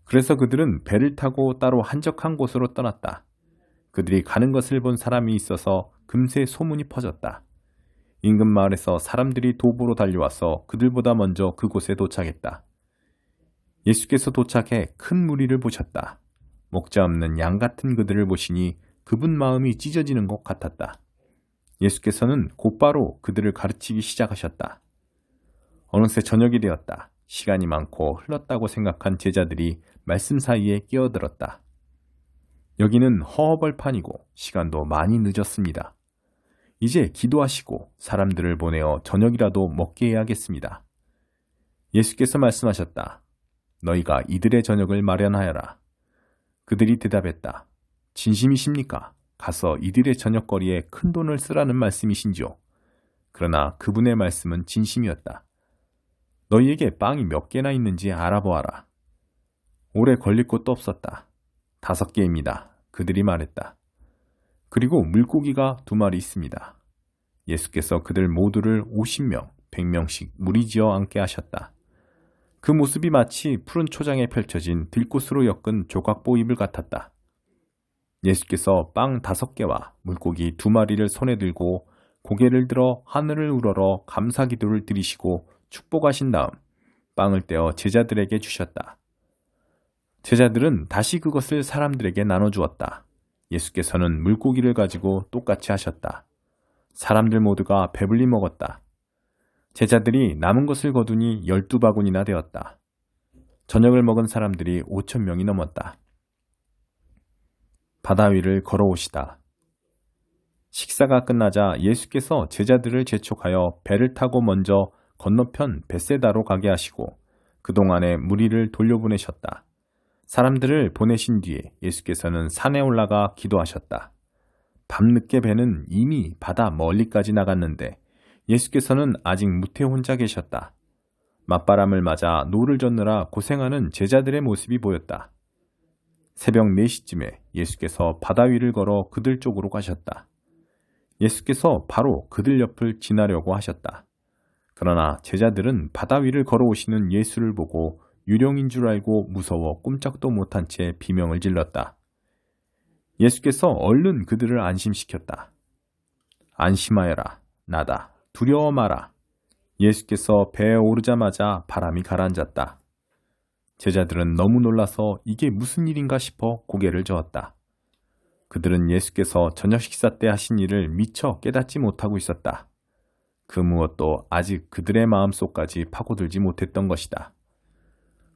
그래서 그들은 배를 타고 따로 한적한 곳으로 떠났다. 그들이 가는 것을 본 사람이 있어서 금세 소문이 퍼졌다. 인근 마을에서 사람들이 도보로 달려와서 그들보다 먼저 그곳에 도착했다. 예수께서 도착해 큰 무리를 보셨다. 목자 없는 양 같은 그들을 보시니 그분 마음이 찢어지는 것 같았다. 예수께서는 곧바로 그들을 가르치기 시작하셨다. 어느새 저녁이 되었다. 시간이 많고 흘렀다고 생각한 제자들이 말씀 사이에 끼어들었다. 여기는 허허벌판이고 시간도 많이 늦었습니다. 이제 기도하시고 사람들을 보내어 저녁이라도 먹게 해야겠습니다. 예수께서 말씀하셨다. 너희가 이들의 저녁을 마련하여라. 그들이 대답했다. 진심이십니까? 가서 이들의 저녁거리에 큰 돈을 쓰라는 말씀이신지요? 그러나 그분의 말씀은 진심이었다. 너희에게 빵이 몇 개나 있는지 알아보아라. 오래 걸릴 곳도 없었다. 5개입니다. 그들이 말했다. 그리고 물고기가 2마리 있습니다. 예수께서 그들 모두를 50명, 100명씩 무리지어 앉게 하셨다. 그 모습이 마치 푸른 초장에 펼쳐진 들꽃으로 엮은 조각보 이불 같았다. 예수께서 빵 5개와 물고기 2마리를 손에 들고 고개를 들어 하늘을 우러러 감사기도를 드리시고 축복하신 다음 빵을 떼어 제자들에게 주셨다. 제자들은 다시 그것을 사람들에게 나눠주었다. 예수께서는 물고기를 가지고 똑같이 하셨다. 사람들 모두가 배불리 먹었다. 제자들이 남은 것을 거두니 12바구니나 되었다. 저녁을 먹은 사람들이 5,000명이 넘었다. 바다 위를 걸어오시다. 식사가 끝나자 예수께서 제자들을 재촉하여 배를 타고 먼저 건너편 벳세다로 가게 하시고 그동안의 무리를 돌려보내셨다. 사람들을 보내신 뒤에 예수께서는 산에 올라가 기도하셨다. 밤늦게 배는 이미 바다 멀리까지 나갔는데 예수께서는 아직 무태 혼자 계셨다. 맞바람을 맞아 노를 젓느라 고생하는 제자들의 모습이 보였다. 새벽 4시쯤에 예수께서 바다 위를 걸어 그들 쪽으로 가셨다. 예수께서 바로 그들 옆을 지나려고 하셨다. 그러나 제자들은 바다 위를 걸어오시는 예수를 보고 유령인 줄 알고 무서워 꼼짝도 못한 채 비명을 질렀다. 예수께서 얼른 그들을 안심시켰다. 안심하여라. 나다. 두려워 마라. 예수께서 배에 오르자마자 바람이 가라앉았다. 제자들은 너무 놀라서 이게 무슨 일인가 싶어 고개를 저었다. 그들은 예수께서 저녁 식사 때 하신 일을 미처 깨닫지 못하고 있었다. 그 무엇도 아직 그들의 마음속까지 파고들지 못했던 것이다.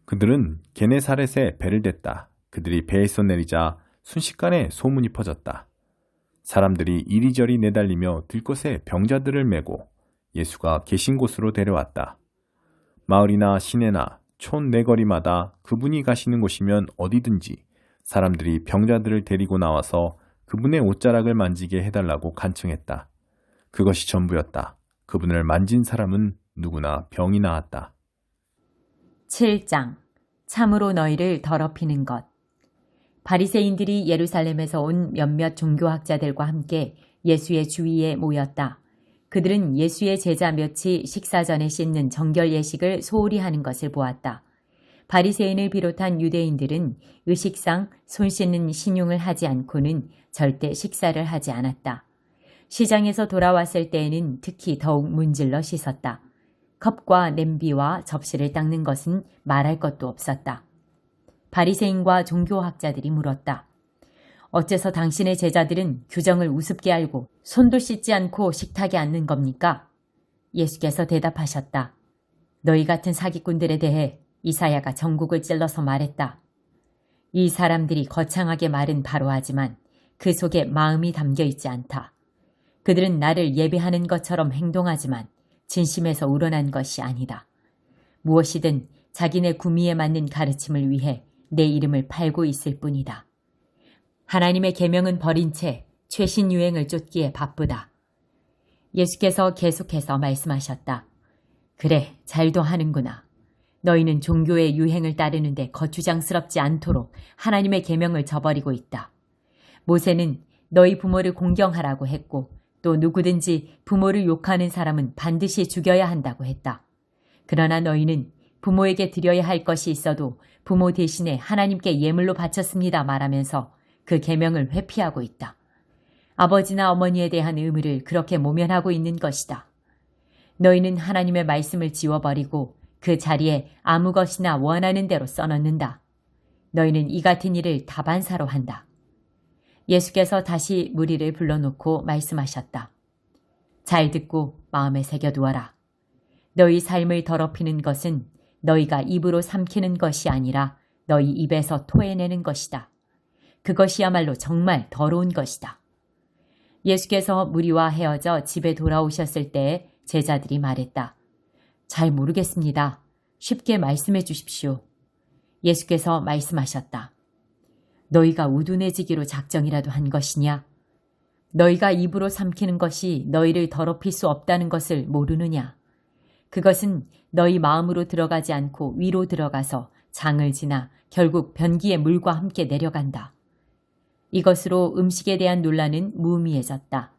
그들은 게네사렛에 배를 댔다. 그들이 배에서 내리자 순식간에 소문이 퍼졌다. 사람들이 이리저리 내달리며 들것에 병자들을 메고 예수가 계신 곳으로 데려왔다. 마을이나 시내나 촌 내거리마다 그분이 가시는 곳이면 어디든지 사람들이 병자들을 데리고 나와서 그분의 옷자락을 만지게 해달라고 간청했다. 그것이 전부였다. 그분을 만진 사람은 누구나 병이 나았다. 7장. 참으로 너희를 더럽히는 것. 바리새인들이 예루살렘에서 온 몇몇 종교학자들과 함께 예수의 주위에 모였다. 그들은 예수의 제자 몇이 식사 전에 씻는 정결 예식을 소홀히 하는 것을 보았다. 바리새인을 비롯한 유대인들은 의식상 손 씻는 신용을 하지 않고는 절대 식사를 하지 않았다. 시장에서 돌아왔을 때에는 특히 더욱 문질러 씻었다. 컵과 냄비와 접시를 닦는 것은 말할 것도 없었다. 바리새인과 종교학자들이 물었다. 어째서 당신의 제자들은 규정을 우습게 알고 손도 씻지 않고 식탁에 앉는 겁니까? 예수께서 대답하셨다. 너희 같은 사기꾼들에 대해 이사야가 전국을 찔러서 말했다. 이 사람들이 거창하게 말은 바로 하지만 그 속에 마음이 담겨 있지 않다. 그들은 나를 예배하는 것처럼 행동하지만 진심에서 우러난 것이 아니다. 무엇이든 자기네 구미에 맞는 가르침을 위해 내 이름을 팔고 있을 뿐이다. 하나님의 계명은 버린 채 최신 유행을 쫓기에 바쁘다. 예수께서 계속해서 말씀하셨다. 그래, 잘도 하는구나. 너희는 종교의 유행을 따르는데 거추장스럽지 않도록 하나님의 계명을 저버리고 있다. 모세는 너희 부모를 공경하라고 했고 또 누구든지 부모를 욕하는 사람은 반드시 죽여야 한다고 했다. 그러나 너희는 부모에게 드려야 할 것이 있어도 부모 대신에 하나님께 예물로 바쳤습니다 말하면서 그 계명을 회피하고 있다. 아버지나 어머니에 대한 의무를 그렇게 모면하고 있는 것이다. 너희는 하나님의 말씀을 지워버리고 그 자리에 아무 것이나 원하는 대로 써넣는다. 너희는 이 같은 일을 다반사로 한다. 예수께서 다시 무리를 불러놓고 말씀하셨다. 잘 듣고 마음에 새겨두어라. 너희 삶을 더럽히는 것은 너희가 입으로 삼키는 것이 아니라 너희 입에서 토해내는 것이다. 그것이야말로 정말 더러운 것이다. 예수께서 무리와 헤어져 집에 돌아오셨을 때 제자들이 말했다. 잘 모르겠습니다. 쉽게 말씀해 주십시오. 예수께서 말씀하셨다. 너희가 우둔해지기로 작정이라도 한 것이냐? 너희가 입으로 삼키는 것이 너희를 더럽힐 수 없다는 것을 모르느냐? 그것은 너희 마음으로 들어가지 않고 위로 들어가서 장을 지나 결국 변기의 물과 함께 내려간다. 이것으로 음식에 대한 논란은 무의미해졌다.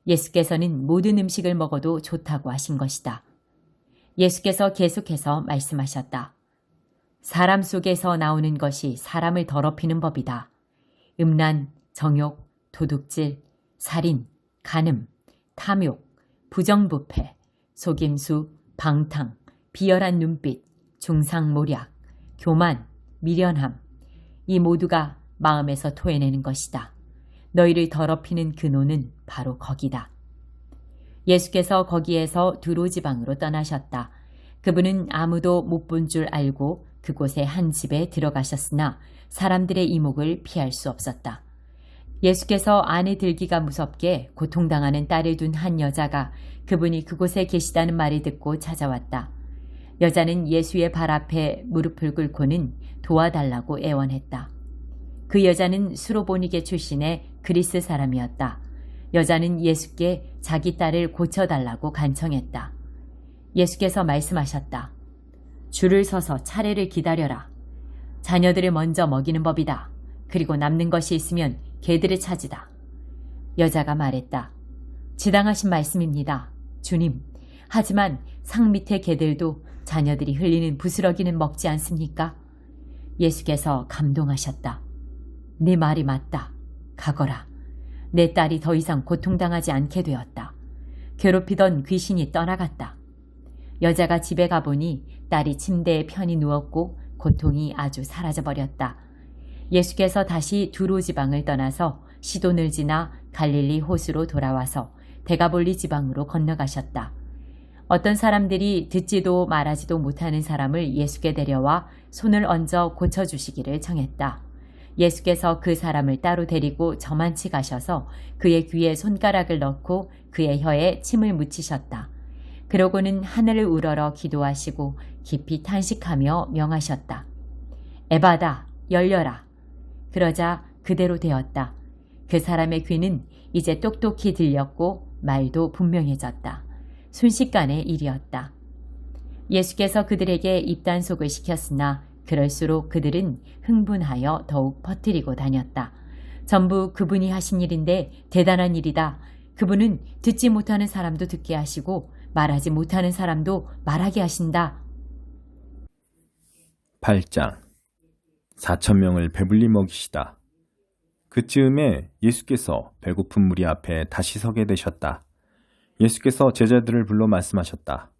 예수께서는 모든 음식을 먹어도 좋다고 하신 것이다. 예수께서 계속해서 말씀하셨다. 사람 속에서 나오는 것이 사람을 더럽히는 법이다. 음란, 정욕, 도둑질, 살인, 간음, 탐욕, 부정부패, 속임수, 방탕, 비열한 눈빛, 중상모략, 교만, 미련함, 이 모두가 마음에서 토해내는 것이다. 너희를 더럽히는 근원은 바로 거기다. 예수께서 거기에서 두로 지방으로 떠나셨다. 그분은 아무도 못 본 줄 알고 그곳의 한 집에 들어가셨으나 사람들의 이목을 피할 수 없었다. 예수께서 안에 들기가 무섭게 고통당하는 딸을 둔 한 여자가 그분이 그곳에 계시다는 말을 듣고 찾아왔다. 여자는 예수의 발 앞에 무릎을 꿇고는 도와달라고 애원했다. 그 여자는 수로보니게 출신의 그리스 사람이었다. 여자는 예수께 자기 딸을 고쳐달라고 간청했다. 예수께서 말씀하셨다. 줄을 서서 차례를 기다려라. 자녀들을 먼저 먹이는 법이다. 그리고 남는 것이 있으면 개들을 차지다. 여자가 말했다. 지당하신 말씀입니다. 주님, 하지만 상 밑의 개들도 자녀들이 흘리는 부스러기는 먹지 않습니까? 예수께서 감동하셨다. 네 말이 맞다. 가거라. 내 딸이 더 이상 고통당하지 않게 되었다. 괴롭히던 귀신이 떠나갔다. 여자가 집에 가보니 딸이 침대에 편히 누웠고 고통이 아주 사라져버렸다. 예수께서 다시 두로 지방을 떠나서 시돈을 지나 갈릴리 호수로 돌아와서 데가볼리 지방으로 건너가셨다. 어떤 사람들이 듣지도 말하지도 못하는 사람을 예수께 데려와 손을 얹어 고쳐주시기를 청했다. 예수께서 그 사람을 따로 데리고 저만치 가셔서 그의 귀에 손가락을 넣고 그의 혀에 침을 묻히셨다. 그러고는 하늘을 우러러 기도하시고 깊이 탄식하며 명하셨다. 에바다, 열려라. 그러자 그대로 되었다. 그 사람의 귀는 이제 똑똑히 들렸고 말도 분명해졌다. 순식간의 일이었다. 예수께서 그들에게 입단속을 시켰으나 그럴수록 그들은 흥분하여 더욱 퍼뜨리고 다녔다. 전부 그분이 하신 일인데 대단한 일이다. 그분은 듣지 못하는 사람도 듣게 하시고 말하지 못하는 사람도 말하게 하신다. 8장 4,000명을 배불리 먹이시다. 그즈음에 예수께서 배고픈 무리 앞에 다시 서게 되셨다. 예수께서 제자들을 불러 말씀하셨다.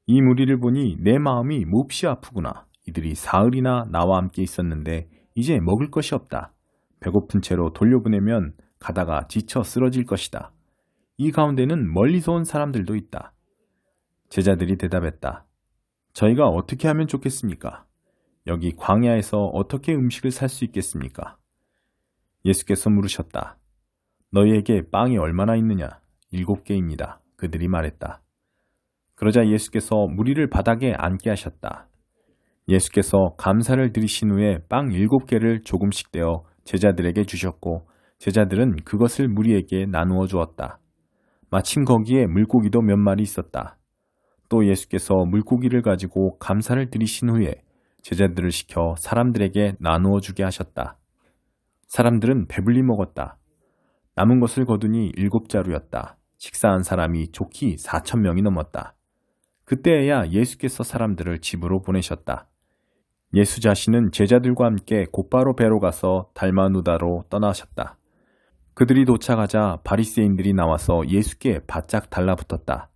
이 무리를 보니 내 마음이 몹시 아프구나. 이들이 사흘이나 나와 함께 있었는데 이제 먹을 것이 없다. 배고픈 채로 돌려보내면 가다가 지쳐 쓰러질 것이다. 이 가운데는 멀리서 온 사람들도 있다. 제자들이 대답했다. 저희가 어떻게 하면 좋겠습니까? 여기 광야에서 어떻게 음식을 살 수 있겠습니까? 예수께서 물으셨다. 너희에게 빵이 얼마나 있느냐? 7개입니다. 그들이 말했다. 그러자 예수께서 무리를 바닥에 앉게 하셨다. 예수께서 감사를 드리신 후에 빵 7개를 조금씩 떼어 제자들에게 주셨고 제자들은 그것을 무리에게 나누어 주었다. 마침 거기에 물고기도 몇 마리 있었다. 또 예수께서 물고기를 가지고 감사를 드리신 후에 제자들을 시켜 사람들에게 나누어 주게 하셨다. 사람들은 배불리 먹었다. 남은 것을 거두니 7자루였다. 식사한 사람이 좋기 4,000명이 넘었다. 그때에야 예수께서 사람들을 집으로 보내셨다. 예수 자신은 제자들과 함께 곧바로 배로 가서 달마누다로 떠나셨다. 그들이 도착하자 바리새인들이 나와서 예수께 바짝 달라붙었다.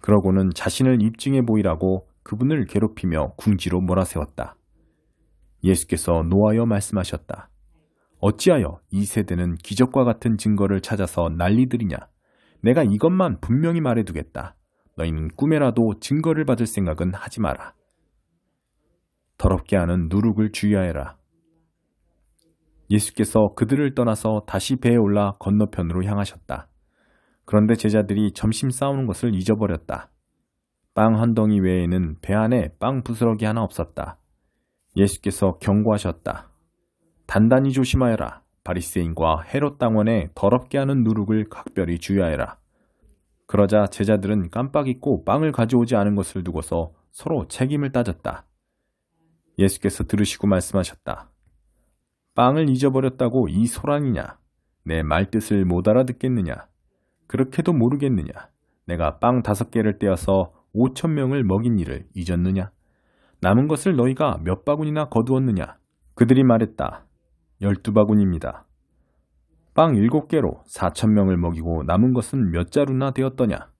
그러고는 자신을 입증해 보이라고 그분을 괴롭히며 궁지로 몰아세웠다. 예수께서 노하여 말씀하셨다. 어찌하여 이 세대는 기적과 같은 증거를 찾아서 난리들이냐? 내가 이것만 분명히 말해두겠다. 너희는 꿈에라도 증거를 받을 생각은 하지 마라. 더럽게 하는 누룩을 주의하여라. 예수께서 그들을 떠나서 다시 배에 올라 건너편으로 향하셨다. 그런데 제자들이 점심 싸우는 것을 잊어버렸다. 빵 한 덩이 외에는 배 안에 빵 부스러기 하나 없었다. 예수께서 경고하셨다. 단단히 조심하여라. 바리새인과 헤롯 당원의 더럽게 하는 누룩을 각별히 주의하여라. 그러자 제자들은 깜빡 잊고 빵을 가져오지 않은 것을 두고서 서로 책임을 따졌다. 예수께서 들으시고 말씀하셨다. 빵을 잊어버렸다고 이 소란이냐? 내 말뜻을 못 알아듣겠느냐? 그렇게도 모르겠느냐? 내가 빵 5개를 떼어서 5,000명을 먹인 일을 잊었느냐? 남은 것을 너희가 몇 바구니나 거두었느냐? 그들이 말했다. 12바구니입니다. 빵 7개로 4,000명을 먹이고 남은 것은 몇 자루나 되었더냐?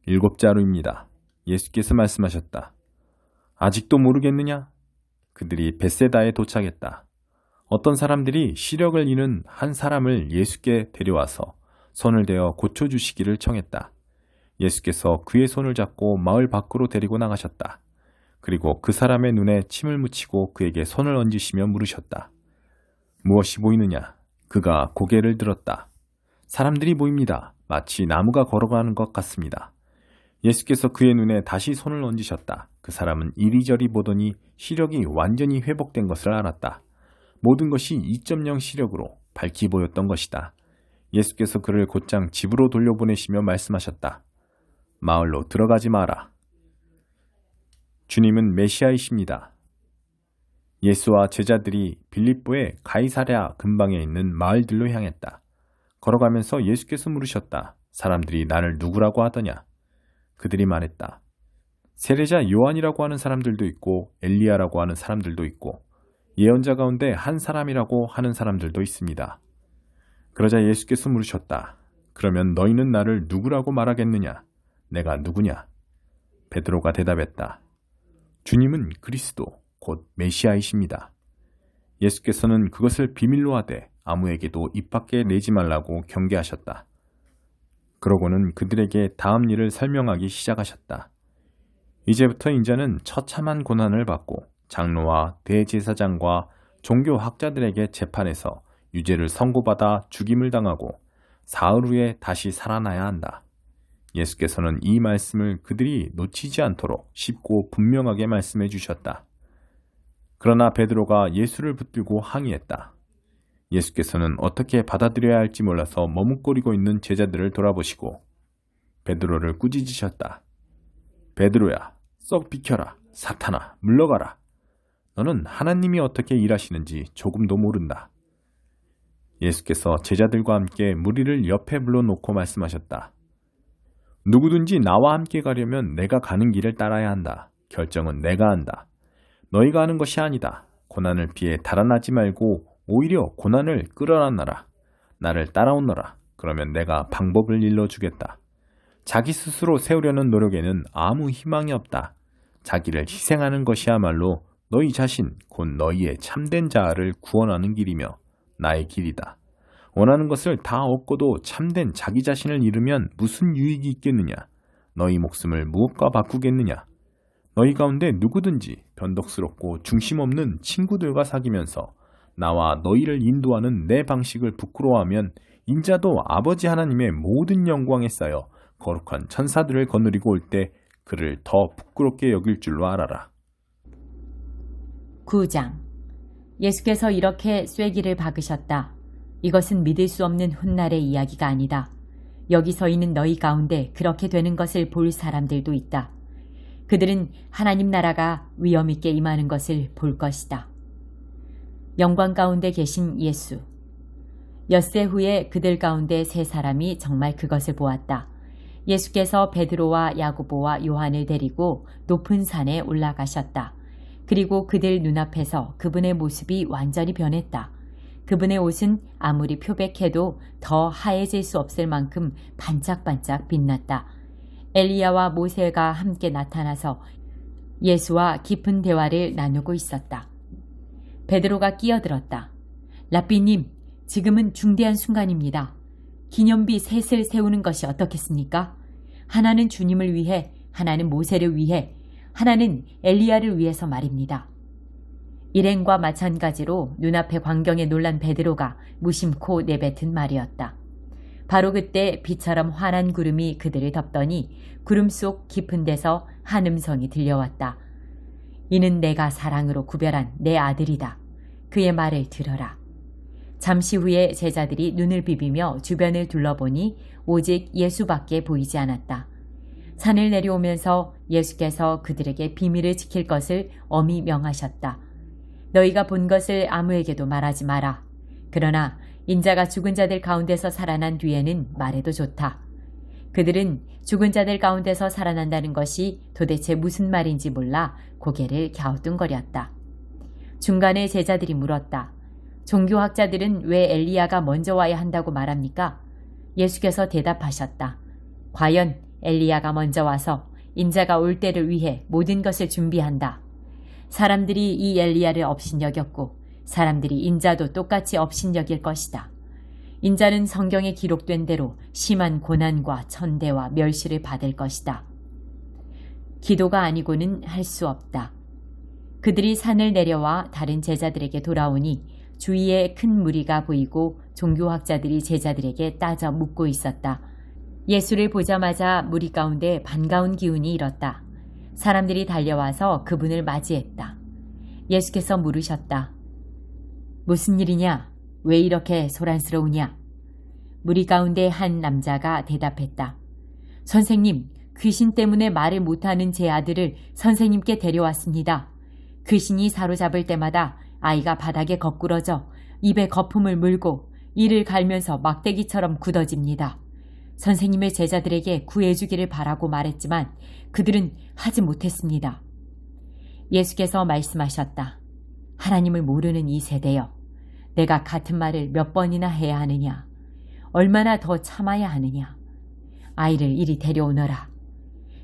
7자루입니다. 예수께서 말씀하셨다. 아직도 모르겠느냐? 그들이 벳세다에 도착했다. 어떤 사람들이 시력을 잃은 한 사람을 예수께 데려와서 손을 대어 고쳐주시기를 청했다. 예수께서 그의 손을 잡고 마을 밖으로 데리고 나가셨다. 그리고 그 사람의 눈에 침을 묻히고 그에게 손을 얹으시며 물으셨다. 무엇이 보이느냐? 그가 고개를 들었다. 사람들이 보입니다. 마치 나무가 걸어가는 것 같습니다. 예수께서 그의 눈에 다시 손을 얹으셨다. 그 사람은 이리저리 보더니 시력이 완전히 회복된 것을 알았다. 모든 것이 2.0 시력으로 밝히 보였던 것이다. 예수께서 그를 곧장 집으로 돌려보내시며 말씀하셨다. 마을로 들어가지 마라. 주님은 메시아이십니다. 예수와 제자들이 빌립보의 가이사랴 근방에 있는 마을들로 향했다. 걸어가면서 예수께서 물으셨다. 사람들이 나를 누구라고 하더냐? 그들이 말했다. 세례자 요한이라고 하는 사람들도 있고 엘리야라고 하는 사람들도 있고 예언자 가운데 한 사람이라고 하는 사람들도 있습니다. 그러자 예수께서 물으셨다. 그러면 너희는 나를 누구라고 말하겠느냐? 내가 누구냐? 베드로가 대답했다. 주님은 그리스도 곧 메시아이십니다. 예수께서는 그것을 비밀로 하되 아무에게도 입 밖에 내지 말라고 경계하셨다. 그러고는 그들에게 다음 일을 설명하기 시작하셨다. 이제부터 인자는 처참한 고난을 받고 장로와 대제사장과 종교학자들에게 재판에서 유죄를 선고받아 죽임을 당하고 사흘 후에 다시 살아나야 한다. 예수께서는 이 말씀을 그들이 놓치지 않도록 쉽고 분명하게 말씀해 주셨다. 그러나 베드로가 예수를 붙들고 항의했다. 예수께서는 어떻게 받아들여야 할지 몰라서 머뭇거리고 있는 제자들을 돌아보시고 베드로를 꾸짖으셨다. 베드로야, 썩 비켜라. 사탄아, 물러가라. 너는 하나님이 어떻게 일하시는지 조금도 모른다. 예수께서 제자들과 함께 무리를 옆에 불러놓고 말씀하셨다. 누구든지 나와 함께 가려면 내가 가는 길을 따라야 한다. 결정은 내가 한다. 너희가 하는 것이 아니다. 고난을 피해 달아나지 말고 오히려 고난을 끌어안아라. 나를 따라오너라. 그러면 내가 방법을 일러주겠다. 자기 스스로 세우려는 노력에는 아무 희망이 없다. 자기를 희생하는 것이야말로 너희 자신, 곧 너희의 참된 자아를 구원하는 길이며 나의 길이다. 원하는 것을 다 얻고도 참된 자기 자신을 잃으면 무슨 유익이 있겠느냐? 너희 목숨을 무엇과 바꾸겠느냐? 너희 가운데 누구든지 변덕스럽고 중심 없는 친구들과 사귀면서 나와 너희를 인도하는 내 방식을 부끄러워하면 인자도 아버지 하나님의 모든 영광에 쌓여 거룩한 천사들을 거느리고 올 때 그를 더 부끄럽게 여길 줄로 알아라. 9장. 예수께서 이렇게 쐐기를 박으셨다. 이것은 믿을 수 없는 훗날의 이야기가 아니다. 여기 서 있는 너희 가운데 그렇게 되는 것을 볼 사람들도 있다. 그들은 하나님 나라가 위엄 있게 임하는 것을 볼 것이다. 영광 가운데 계신 예수. 엿새 후에 그들 가운데 세 사람이 정말 그것을 보았다. 예수께서 베드로와 야고보와 요한을 데리고 높은 산에 올라가셨다. 그리고 그들 눈앞에서 그분의 모습이 완전히 변했다. 그분의 옷은 아무리 표백해도 더 하얘질 수 없을 만큼 반짝반짝 빛났다. 엘리야와 모세가 함께 나타나서 예수와 깊은 대화를 나누고 있었다. 베드로가 끼어들었다. 랍비님, 지금은 중대한 순간입니다. 기념비 셋을 세우는 것이 어떻겠습니까? 하나는 주님을 위해, 하나는 모세를 위해, 하나는 엘리야를 위해서 말입니다. 일행과 마찬가지로 눈앞의 광경에 놀란 베드로가 무심코 내뱉은 말이었다. 바로 그때 비처럼 환한 구름이 그들을 덮더니 구름 속 깊은 데서 한 음성이 들려왔다. 이는 내가 사랑으로 구별한 내 아들이다. 그의 말을 들어라. 잠시 후에 제자들이 눈을 비비며 주변을 둘러보니 오직 예수밖에 보이지 않았다. 산을 내려오면서 예수께서 그들에게 비밀을 지킬 것을 엄히 명하셨다. 너희가 본 것을 아무에게도 말하지 마라. 그러나 인자가 죽은 자들 가운데서 살아난 뒤에는 말해도 좋다. 그들은 죽은 자들 가운데서 살아난다는 것이 도대체 무슨 말인지 몰라 고개를 갸우뚱거렸다. 중간에 제자들이 물었다. 종교학자들은 왜 엘리야가 먼저 와야 한다고 말합니까? 예수께서 대답하셨다. 과연 엘리야가 먼저 와서 인자가 올 때를 위해 모든 것을 준비한다. 사람들이 이 엘리야를 업신여겼고 사람들이 인자도 똑같이 업신여길 것이다. 인자는 성경에 기록된 대로 심한 고난과 천대와 멸시를 받을 것이다. 기도가 아니고는 할 수 없다. 그들이 산을 내려와 다른 제자들에게 돌아오니 주위에 큰 무리가 보이고 종교학자들이 제자들에게 따져 묻고 있었다. 예수를 보자마자 무리 가운데 반가운 기운이 일었다. 사람들이 달려와서 그분을 맞이했다. 예수께서 물으셨다. 무슨 일이냐? 왜 이렇게 소란스러우냐? 무리 가운데 한 남자가 대답했다. 선생님, 귀신 때문에 말을 못하는 제 아들을 선생님께 데려왔습니다. 귀신이 사로잡을 때마다 아이가 바닥에 거꾸러져 입에 거품을 물고 이를 갈면서 막대기처럼 굳어집니다. 선생님의 제자들에게 구해주기를 바라고 말했지만 그들은 하지 못했습니다. 예수께서 말씀하셨다. 하나님을 모르는 이 세대여, 내가 같은 말을 몇 번이나 해야 하느냐? 얼마나 더 참아야 하느냐? 아이를 이리 데려오너라.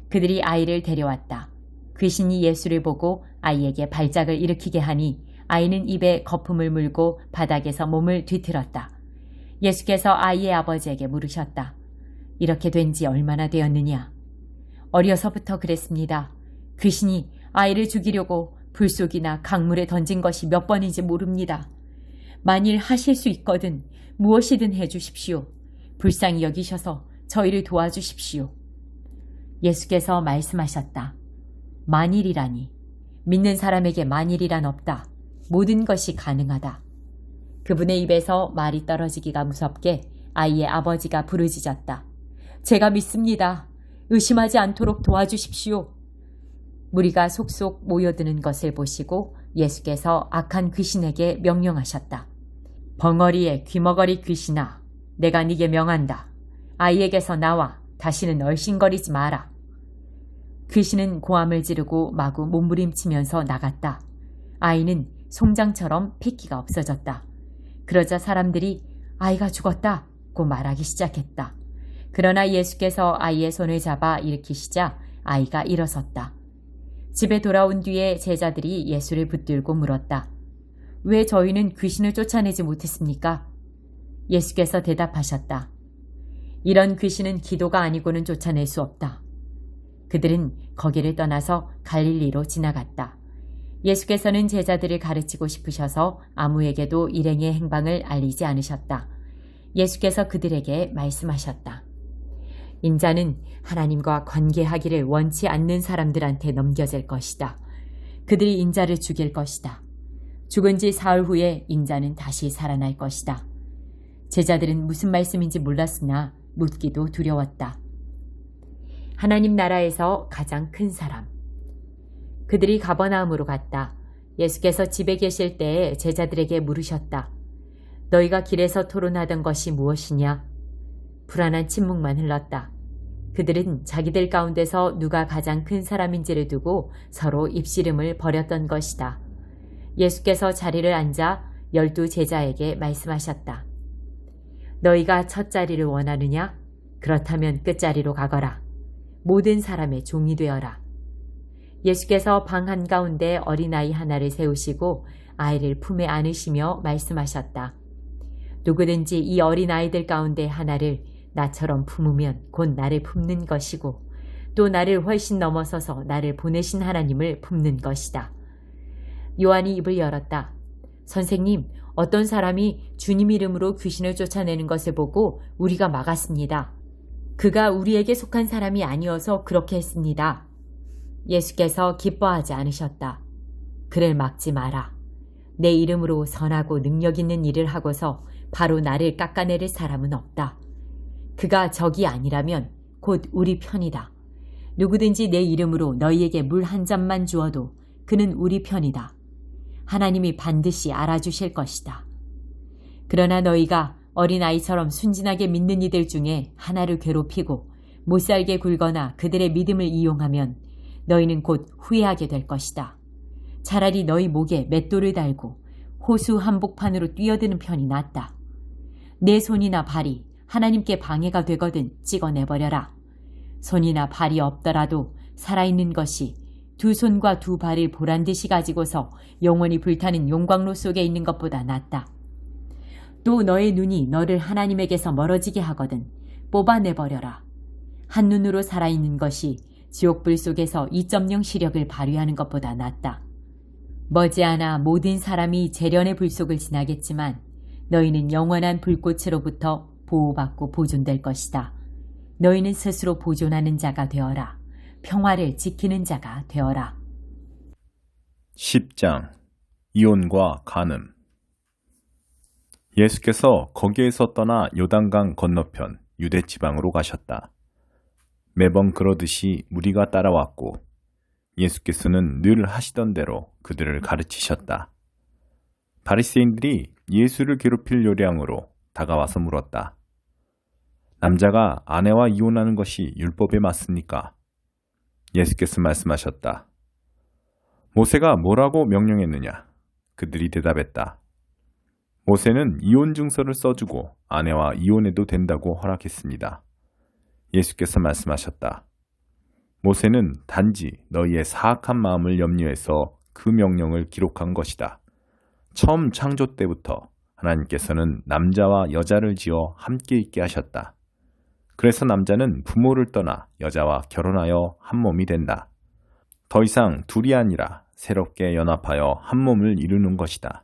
그들이 아이를 데려왔다. 귀신이 예수를 보고 아이에게 발작을 일으키게 하니 아이는 입에 거품을 물고 바닥에서 몸을 뒤틀었다. 예수께서 아이의 아버지에게 물으셨다. 이렇게 된 지 얼마나 되었느냐? 어려서부터 그랬습니다. 귀신이 아이를 죽이려고 불속이나 강물에 던진 것이 몇 번인지 모릅니다. 만일 하실 수 있거든 무엇이든 해주십시오. 불쌍히 여기셔서 저희를 도와주십시오. 예수께서 말씀하셨다. 만일이라니. 믿는 사람에게 만일이란 없다. 모든 것이 가능하다. 그분의 입에서 말이 떨어지기가 무섭게 아이의 아버지가 부르짖었다. 제가 믿습니다. 의심하지 않도록 도와주십시오. 무리가 속속 모여드는 것을 보시고 예수께서 악한 귀신에게 명령하셨다. 벙어리의 귀머거리 귀신아, 내가 네게 명한다. 아이에게서 나와 다시는 얼씬거리지 마라. 귀신은 고함을 지르고 마구 몸부림치면서 나갔다. 아이는 송장처럼 핏기가 없어졌다. 그러자 사람들이 아이가 죽었다고 말하기 시작했다. 그러나 예수께서 아이의 손을 잡아 일으키시자 아이가 일어섰다. 집에 돌아온 뒤에 제자들이 예수를 붙들고 물었다. 왜 저희는 귀신을 쫓아내지 못했습니까? 예수께서 대답하셨다. 이런 귀신은 기도가 아니고는 쫓아낼 수 없다. 그들은 거기를 떠나서 갈릴리로 지나갔다. 예수께서는 제자들을 가르치고 싶으셔서 아무에게도 일행의 행방을 알리지 않으셨다. 예수께서 그들에게 말씀하셨다. 인자는 하나님과 관계하기를 원치 않는 사람들한테 넘겨질 것이다. 그들이 인자를 죽일 것이다. 죽은 지 사흘 후에 인자는 다시 살아날 것이다. 제자들은 무슨 말씀인지 몰랐으나 묻기도 두려웠다. 하나님 나라에서 가장 큰 사람. 그들이 가버나움으로 갔다. 예수께서 집에 계실 때에 제자들에게 물으셨다. 너희가 길에서 토론하던 것이 무엇이냐? 불안한 침묵만 흘렀다. 그들은 자기들 가운데서 누가 가장 큰 사람인지를 두고 서로 입씨름을 벌였던 것이다. 예수께서 자리를 앉아 12 제자에게 말씀하셨다. 너희가 첫 자리를 원하느냐? 그렇다면 끝자리로 가거라. 모든 사람의 종이 되어라. 예수께서 방 한가운데 어린아이 하나를 세우시고 아이를 품에 안으시며 말씀하셨다. 누구든지 이 어린아이들 가운데 하나를 나처럼 품으면 곧 나를 품는 것이고 또 나를 훨씬 넘어서서 나를 보내신 하나님을 품는 것이다. 요한이 입을 열었다. 선생님, 어떤 사람이 주님 이름으로 귀신을 쫓아내는 것을 보고 우리가 막았습니다. 그가 우리에게 속한 사람이 아니어서 그렇게 했습니다. 예수께서 기뻐하지 않으셨다. 그를 막지 마라. 내 이름으로 선하고 능력 있는 일을 하고서 바로 나를 깎아내릴 사람은 없다. 그가 적이 아니라면 곧 우리 편이다. 누구든지 내 이름으로 너희에게 물 한 잔만 주어도 그는 우리 편이다. 하나님이 반드시 알아주실 것이다. 그러나 너희가 어린아이처럼 순진하게 믿는 이들 중에 하나를 괴롭히고 못살게 굴거나 그들의 믿음을 이용하면 너희는 곧 후회하게 될 것이다. 차라리 너희 목에 맷돌을 달고 호수 한복판으로 뛰어드는 편이 낫다. 내 손이나 발이 하나님께 방해가 되거든 찍어내버려라. 손이나 발이 없더라도 살아있는 것이 2 손과 2 발을 보란듯이 가지고서 영원히 불타는 용광로 속에 있는 것보다 낫다. 또 너의 눈이 너를 하나님에게서 멀어지게 하거든 뽑아내버려라. 한눈으로 살아있는 것이 지옥불 속에서 2.0 시력을 발휘하는 것보다 낫다. 머지않아 모든 사람이 재련의 불 속을 지나겠지만 너희는 영원한 불꽃으로부터 보호받고 보존될 것이다. 너희는 스스로 보존하는 자가 되어라. 평화를 지키는 자가 되어라. 10장 이혼과 간음. 예수께서 거기에서 떠나 요단강 건너편 유대 지방으로 가셨다. 매번 그러듯이 무리가 따라왔고 예수께서는 늘 하시던 대로 그들을 가르치셨다. 바리새인들이 예수를 괴롭힐 요량으로 다가와서 물었다. 남자가 아내와 이혼하는 것이 율법에 맞습니까? 예수께서 말씀하셨다. 모세가 뭐라고 명령했느냐? 그들이 대답했다. 모세는 이혼 증서를 써주고 아내와 이혼해도 된다고 허락했습니다. 예수께서 말씀하셨다. 모세는 단지 너희의 사악한 마음을 염려해서 그 명령을 기록한 것이다. 처음 창조 때부터 하나님께서는 남자와 여자를 지어 함께 있게 하셨다. 그래서 남자는 부모를 떠나 여자와 결혼하여 한 몸이 된다. 더 이상 둘이 아니라 새롭게 연합하여 한 몸을 이루는 것이다.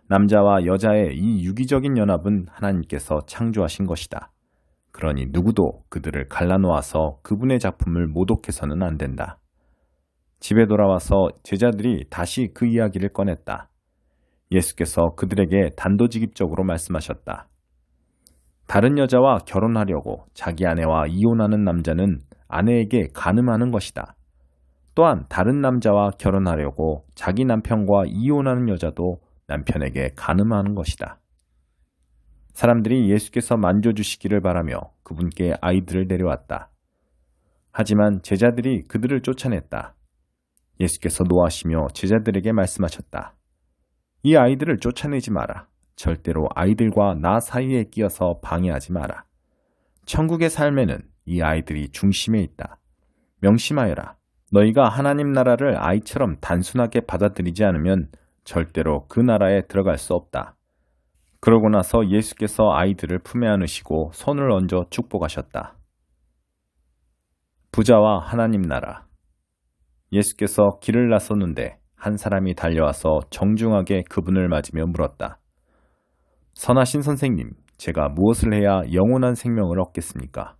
남자와 여자의 이 유기적인 연합은 하나님께서 창조하신 것이다. 그러니 누구도 그들을 갈라놓아서 그분의 작품을 모독해서는 안 된다. 집에 돌아와서 제자들이 다시 그 이야기를 꺼냈다. 예수께서 그들에게 단도직입적으로 말씀하셨다. 다른 여자와 결혼하려고 자기 아내와 이혼하는 남자는 아내에게 간음하는 것이다. 또한 다른 남자와 결혼하려고 자기 남편과 이혼하는 여자도 남편에게 간음하는 것이다. 사람들이 예수께서 만져주시기를 바라며 그분께 아이들을 데려왔다. 하지만 제자들이 그들을 쫓아냈다. 예수께서 노하시며 제자들에게 말씀하셨다. 이 아이들을 쫓아내지 마라. 절대로 아이들과 나 사이에 끼어서 방해하지 마라. 천국의 삶에는 이 아이들이 중심에 있다. 명심하여라. 너희가 하나님 나라를 아이처럼 단순하게 받아들이지 않으면 절대로 그 나라에 들어갈 수 없다. 그러고 나서 예수께서 아이들을 품에 안으시고 손을 얹어 축복하셨다. 부자와 하나님 나라. 예수께서 길을 나섰는데 한 사람이 달려와서 정중하게 그분을 맞으며 물었다. 선하신 선생님, 제가 무엇을 해야 영원한 생명을 얻겠습니까?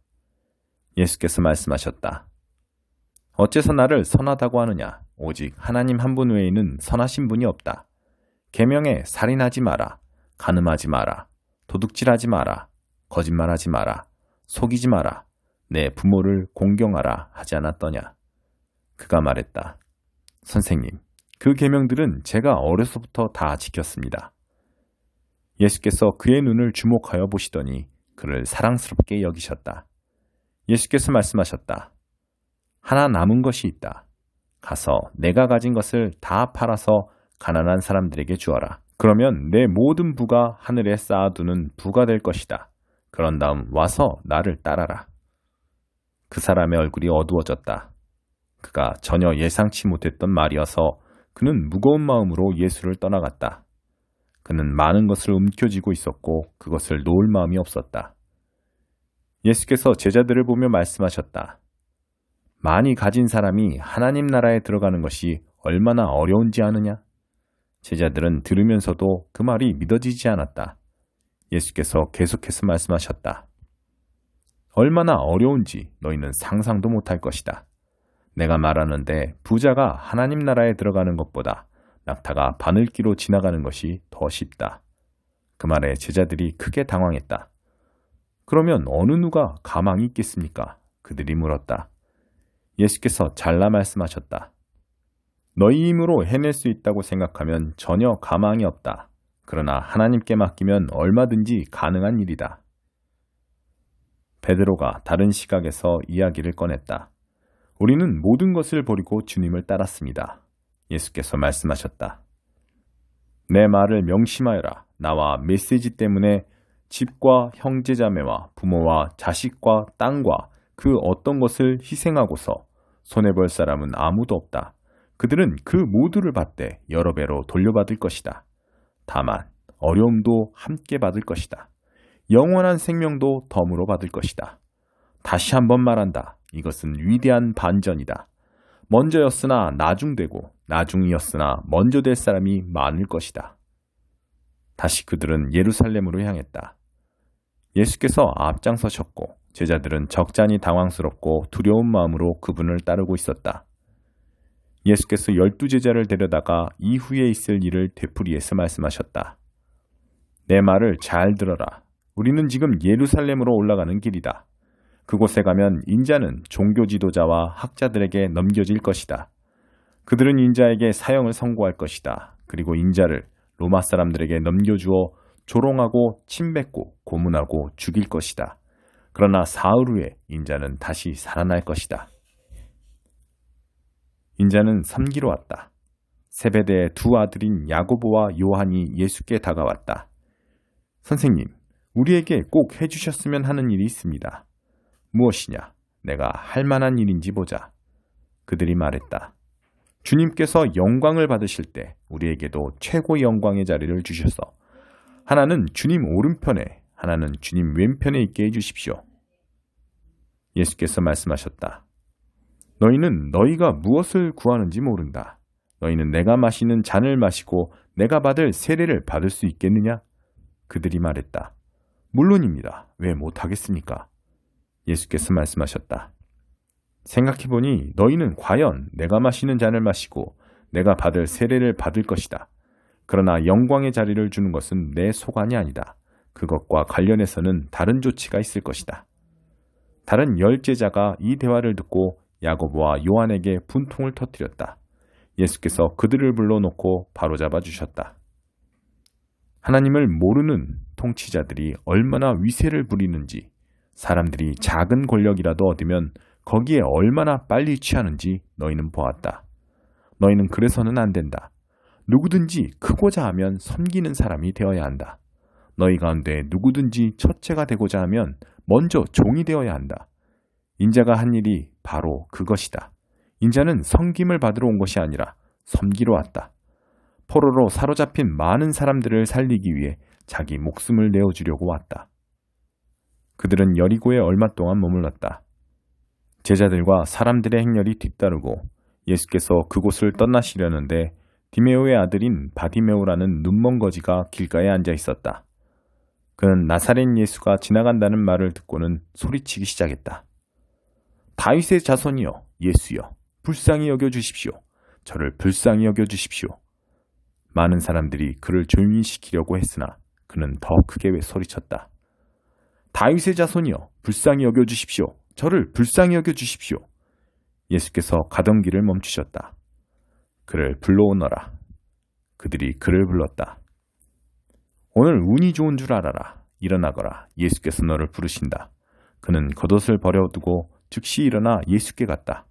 예수께서 말씀하셨다. 어째서 나를 선하다고 하느냐? 오직 하나님 한 분 외에는 선하신 분이 없다. 계명에 살인하지 마라, 간음하지 마라, 도둑질하지 마라, 거짓말하지 마라, 속이지 마라, 내 부모를 공경하라 하지 않았더냐? 그가 말했다. 선생님, 그 계명들은 제가 어려서부터 다 지켰습니다. 예수께서 그의 눈을 주목하여 보시더니 그를 사랑스럽게 여기셨다. 예수께서 말씀하셨다. 하나 남은 것이 있다. 가서 내가 가진 것을 다 팔아서 가난한 사람들에게 주어라. 그러면 내 모든 부가 하늘에 쌓아두는 부가 될 것이다. 그런 다음 와서 나를 따라라. 그 사람의 얼굴이 어두워졌다. 그가 전혀 예상치 못했던 말이어서 그는 무거운 마음으로 예수를 떠나갔다. 그는 많은 것을 움켜쥐고 있었고 그것을 놓을 마음이 없었다. 예수께서 제자들을 보며 말씀하셨다. 많이 가진 사람이 하나님 나라에 들어가는 것이 얼마나 어려운지 아느냐? 제자들은 들으면서도 그 말이 믿어지지 않았다. 예수께서 계속해서 말씀하셨다. 얼마나 어려운지 너희는 상상도 못할 것이다. 내가 말하는데 부자가 하나님 나라에 들어가는 것보다 낙타가 바늘기로 지나가는 것이 더 쉽다. 그 말에 제자들이 크게 당황했다. 그러면 어느 누가 가망이 있겠습니까? 그들이 물었다. 예수께서 잘라 말씀하셨다. 너희 힘으로 해낼 수 있다고 생각하면 전혀 가망이 없다. 그러나 하나님께 맡기면 얼마든지 가능한 일이다. 베드로가 다른 시각에서 이야기를 꺼냈다. 우리는 모든 것을 버리고 주님을 따랐습니다. 예수께서 말씀하셨다. 내 말을 명심하여라. 나와 메시지 때문에 집과 형제자매와 부모와 자식과 땅과 그 어떤 것을 희생하고서 손해볼 사람은 아무도 없다. 그들은 그 모두를 받되 여러 배로 돌려받을 것이다. 다만 어려움도 함께 받을 것이다. 영원한 생명도 덤으로 받을 것이다. 다시 한번 말한다. 이것은 위대한 반전이다. 먼저였으나 나중되고 나중이었으나 먼저 될 사람이 많을 것이다. 다시 그들은 예루살렘으로 향했다. 예수께서 앞장서셨고 제자들은 적잖이 당황스럽고 두려운 마음으로 그분을 따르고 있었다. 예수께서 12제자를 데려다가 이후에 있을 일을 되풀이해서 말씀하셨다. 내 말을 잘 들어라. 우리는 지금 예루살렘으로 올라가는 길이다. 그곳에 가면 인자는 종교 지도자와 학자들에게 넘겨질 것이다. 그들은 인자에게 사형을 선고할 것이다. 그리고 인자를 로마 사람들에게 넘겨주어 조롱하고 침뱉고 고문하고 죽일 것이다. 그러나 사흘 후에 인자는 다시 살아날 것이다. 인자는 섬기러 왔다. 세베대의 두 아들인 야고보와 요한이 예수께 다가왔다. 선생님, 우리에게 꼭 해주셨으면 하는 일이 있습니다. 무엇이냐? 내가 할 만한 일인지 보자. 그들이 말했다. 주님께서 영광을 받으실 때 우리에게도 최고 영광의 자리를 주셔서 하나는 주님 오른편에, 하나는 주님 왼편에 있게 해주십시오. 예수께서 말씀하셨다. 너희는 너희가 무엇을 구하는지 모른다. 너희는 내가 마시는 잔을 마시고 내가 받을 세례를 받을 수 있겠느냐? 그들이 말했다. 물론입니다. 왜 못하겠습니까? 예수께서 말씀하셨다. 생각해보니 너희는 과연 내가 마시는 잔을 마시고 내가 받을 세례를 받을 것이다. 그러나 영광의 자리를 주는 것은 내 소관이 아니다. 그것과 관련해서는 다른 조치가 있을 것이다. 다른 10제자가 이 대화를 듣고 야고보와 요한에게 분통을 터뜨렸다. 예수께서 그들을 불러놓고 바로잡아 주셨다. 하나님을 모르는 통치자들이 얼마나 위세를 부리는지, 사람들이 작은 권력이라도 얻으면 거기에 얼마나 빨리 취하는지 너희는 보았다. 너희는 그래서는 안 된다. 누구든지 크고자 하면 섬기는 사람이 되어야 한다. 너희 가운데 누구든지 첫째가 되고자 하면 먼저 종이 되어야 한다. 인자가 한 일이 바로 그것이다. 인자는 섬김을 받으러 온 것이 아니라 섬기러 왔다. 포로로 사로잡힌 많은 사람들을 살리기 위해 자기 목숨을 내어주려고 왔다. 그들은 여리고에 얼마 동안 머물렀다. 제자들과 사람들의 행렬이 뒤따르고 예수께서 그곳을 떠나시려는데 디메오의 아들인 바디메오라는 눈먼 거지가 길가에 앉아 있었다. 그는 나사렛 예수가 지나간다는 말을 듣고는 소리치기 시작했다. 다윗의 자손이여, 예수여, 불쌍히 여겨주십시오. 저를 불쌍히 여겨주십시오. 많은 사람들이 그를 조용히 시키려고 했으나 그는 더 크게 소리쳤다. 다윗의 자손이여, 불쌍히 여겨주십시오. 저를 불쌍히 여겨주십시오. 예수께서 가던 길을 멈추셨다. 그를 불러오너라. 그들이 그를 불렀다. 오늘 운이 좋은 줄 알아라. 일어나거라. 예수께서 너를 부르신다. 그는 겉옷을 버려두고 즉시 일어나 예수께 갔다.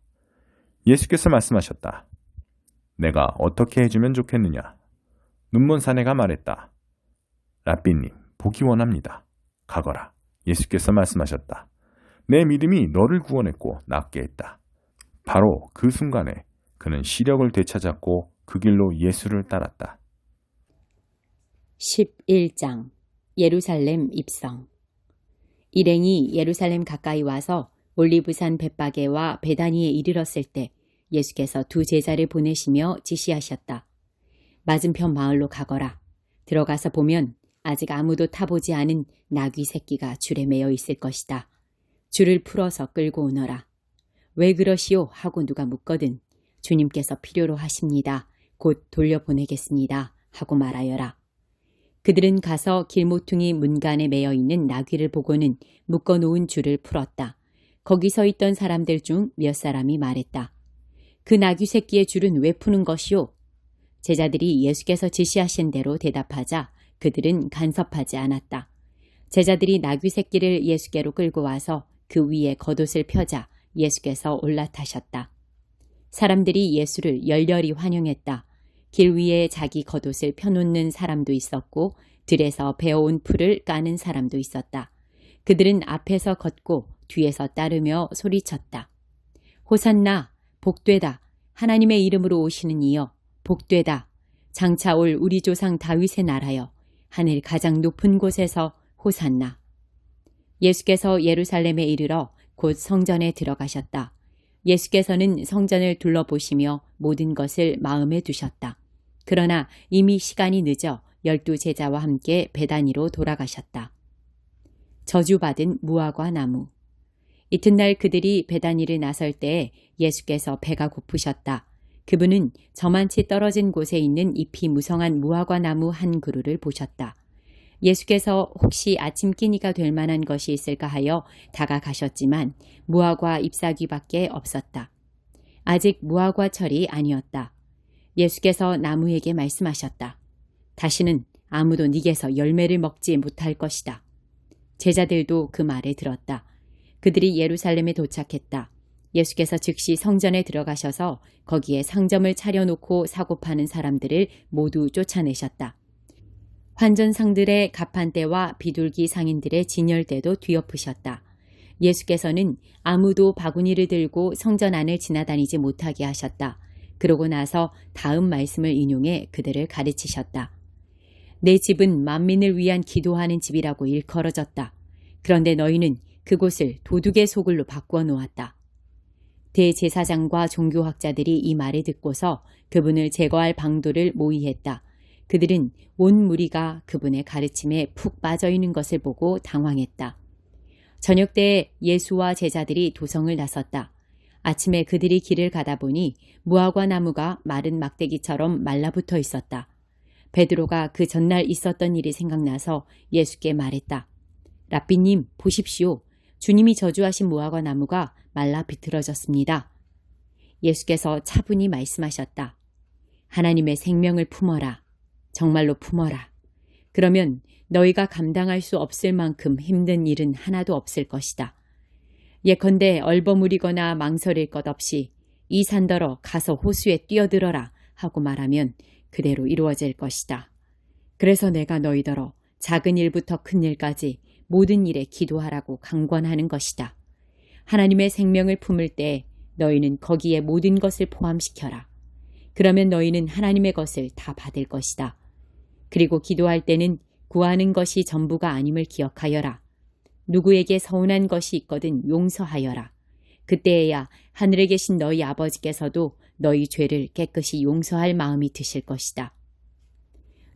예수께서 말씀하셨다. 내가 어떻게 해주면 좋겠느냐? 눈먼 사내가 말했다. 랍비님, 보기 원합니다. 가거라. 예수께서 말씀하셨다. 내 믿음이 너를 구원했고 낫게 했다. 바로 그 순간에 그는 시력을 되찾았고 그 길로 예수를 따랐다. 11장 예루살렘 입성. 일행이 예루살렘 가까이 와서 올리브산 벳바게와 베다니에 이르렀을 때 예수께서 두 제자를 보내시며 지시하셨다. 맞은편 마을로 가거라. 들어가서 보면 아직 아무도 타보지 않은 나귀 새끼가 줄에 매여 있을 것이다. 줄을 풀어서 끌고 오너라. 왜 그러시오? 하고 누가 묻거든 주님께서 필요로 하십니다. 곧 돌려보내겠습니다. 하고 말하여라. 그들은 가서 길모퉁이 문간에 매여 있는 나귀를 보고는 묶어놓은 줄을 풀었다. 거기 서 있던 사람들 중 몇 사람이 말했다. 그 나귀 새끼의 줄은 왜 푸는 것이오? 제자들이 예수께서 지시하신 대로 대답하자 그들은 간섭하지 않았다. 제자들이 나귀 새끼를 예수께로 끌고 와서 그 위에 겉옷을 펴자 예수께서 올라타셨다. 사람들이 예수를 열렬히 환영했다. 길 위에 자기 겉옷을 펴놓는 사람도 있었고 들에서 베어온 풀을 까는 사람도 있었다. 그들은 앞에서 걷고 뒤에서 따르며 소리쳤다. 호산나, 복되다. 하나님의 이름으로 오시는 이여, 복되다. 장차 올 우리 조상 다윗의 나라여, 하늘 가장 높은 곳에서 호산나. 예수께서 예루살렘에 이르러 곧 성전에 들어가셨다. 예수께서는 성전을 둘러보시며 모든 것을 마음에 두셨다. 그러나 이미 시간이 늦어 12 제자와 함께 베다니로 돌아가셨다. 저주받은 무화과 나무. 이튿날 그들이 베다니를 나설 때에 예수께서 배가 고프셨다. 그분은 저만치 떨어진 곳에 있는 잎이 무성한 무화과 나무 한 그루를 보셨다. 예수께서 혹시 아침 끼니가 될 만한 것이 있을까 하여 다가가셨지만 무화과 잎사귀밖에 없었다. 아직 무화과철이 아니었다. 예수께서 나무에게 말씀하셨다. 다시는 아무도 네게서 열매를 먹지 못할 것이다. 제자들도 그 말을 들었다. 그들이 예루살렘에 도착했다. 예수께서 즉시 성전에 들어가셔서 거기에 상점을 차려놓고 사고 파는 사람들을 모두 쫓아내셨다. 환전상들의 가판대와 비둘기 상인들의 진열대도 뒤엎으셨다. 예수께서는 아무도 바구니를 들고 성전 안을 지나다니지 못하게 하셨다. 그러고 나서 다음 말씀을 인용해 그들을 가르치셨다. 내 집은 만민을 위한 기도하는 집이라고 일컬어졌다. 그런데 너희는 그곳을 도둑의 소굴로 바꾸어 놓았다. 대제사장과 종교학자들이 이 말을 듣고서 그분을 제거할 방도를 모의했다. 그들은 온 무리가 그분의 가르침에 푹 빠져있는 것을 보고 당황했다. 저녁 때에 예수와 제자들이 도성을 나섰다. 아침에 그들이 길을 가다 보니 무화과 나무가 마른 막대기처럼 말라붙어 있었다. 베드로가 그 전날 있었던 일이 생각나서 예수께 말했다. 랍비님, 보십시오. 주님이 저주하신 무화과 나무가 말라 비틀어졌습니다. 예수께서 차분히 말씀하셨다. 하나님의 생명을 품어라. 정말로 품어라. 그러면 너희가 감당할 수 없을 만큼 힘든 일은 하나도 없을 것이다. 예컨대 얼버무리거나 망설일 것 없이 이 산더러 가서 호수에 뛰어들어라 하고 말하면 그대로 이루어질 것이다. 그래서 내가 너희더러 작은 일부터 큰 일까지 모든 일에 기도하라고 강권하는 것이다. 하나님의 생명을 품을 때 너희는 거기에 모든 것을 포함시켜라. 그러면 너희는 하나님의 것을 다 받을 것이다. 그리고 기도할 때는 구하는 것이 전부가 아님을 기억하여라. 누구에게 서운한 것이 있거든 용서하여라. 그때에야 하늘에 계신 너희 아버지께서도 너희 죄를 깨끗이 용서할 마음이 드실 것이다.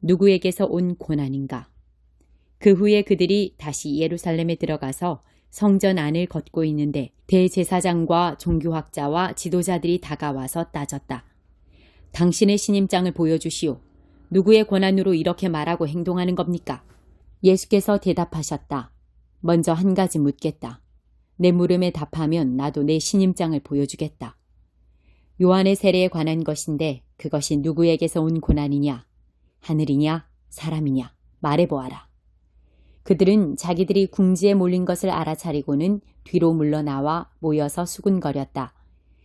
누구에게서 온 고난인가? 그 후에 그들이 다시 예루살렘에 들어가서 성전 안을 걷고 있는데 대제사장과 종교학자와 지도자들이 다가와서 따졌다. 당신의 신임장을 보여주시오. 누구의 권한으로 이렇게 말하고 행동하는 겁니까? 예수께서 대답하셨다. 먼저 한 가지 묻겠다. 내 물음에 답하면 나도 내 신임장을 보여주겠다. 요한의 세례에 관한 것인데 그것이 누구에게서 온 고난이냐? 하늘이냐? 사람이냐? 말해보아라. 그들은 자기들이 궁지에 몰린 것을 알아차리고는 뒤로 물러나와 모여서 수군거렸다.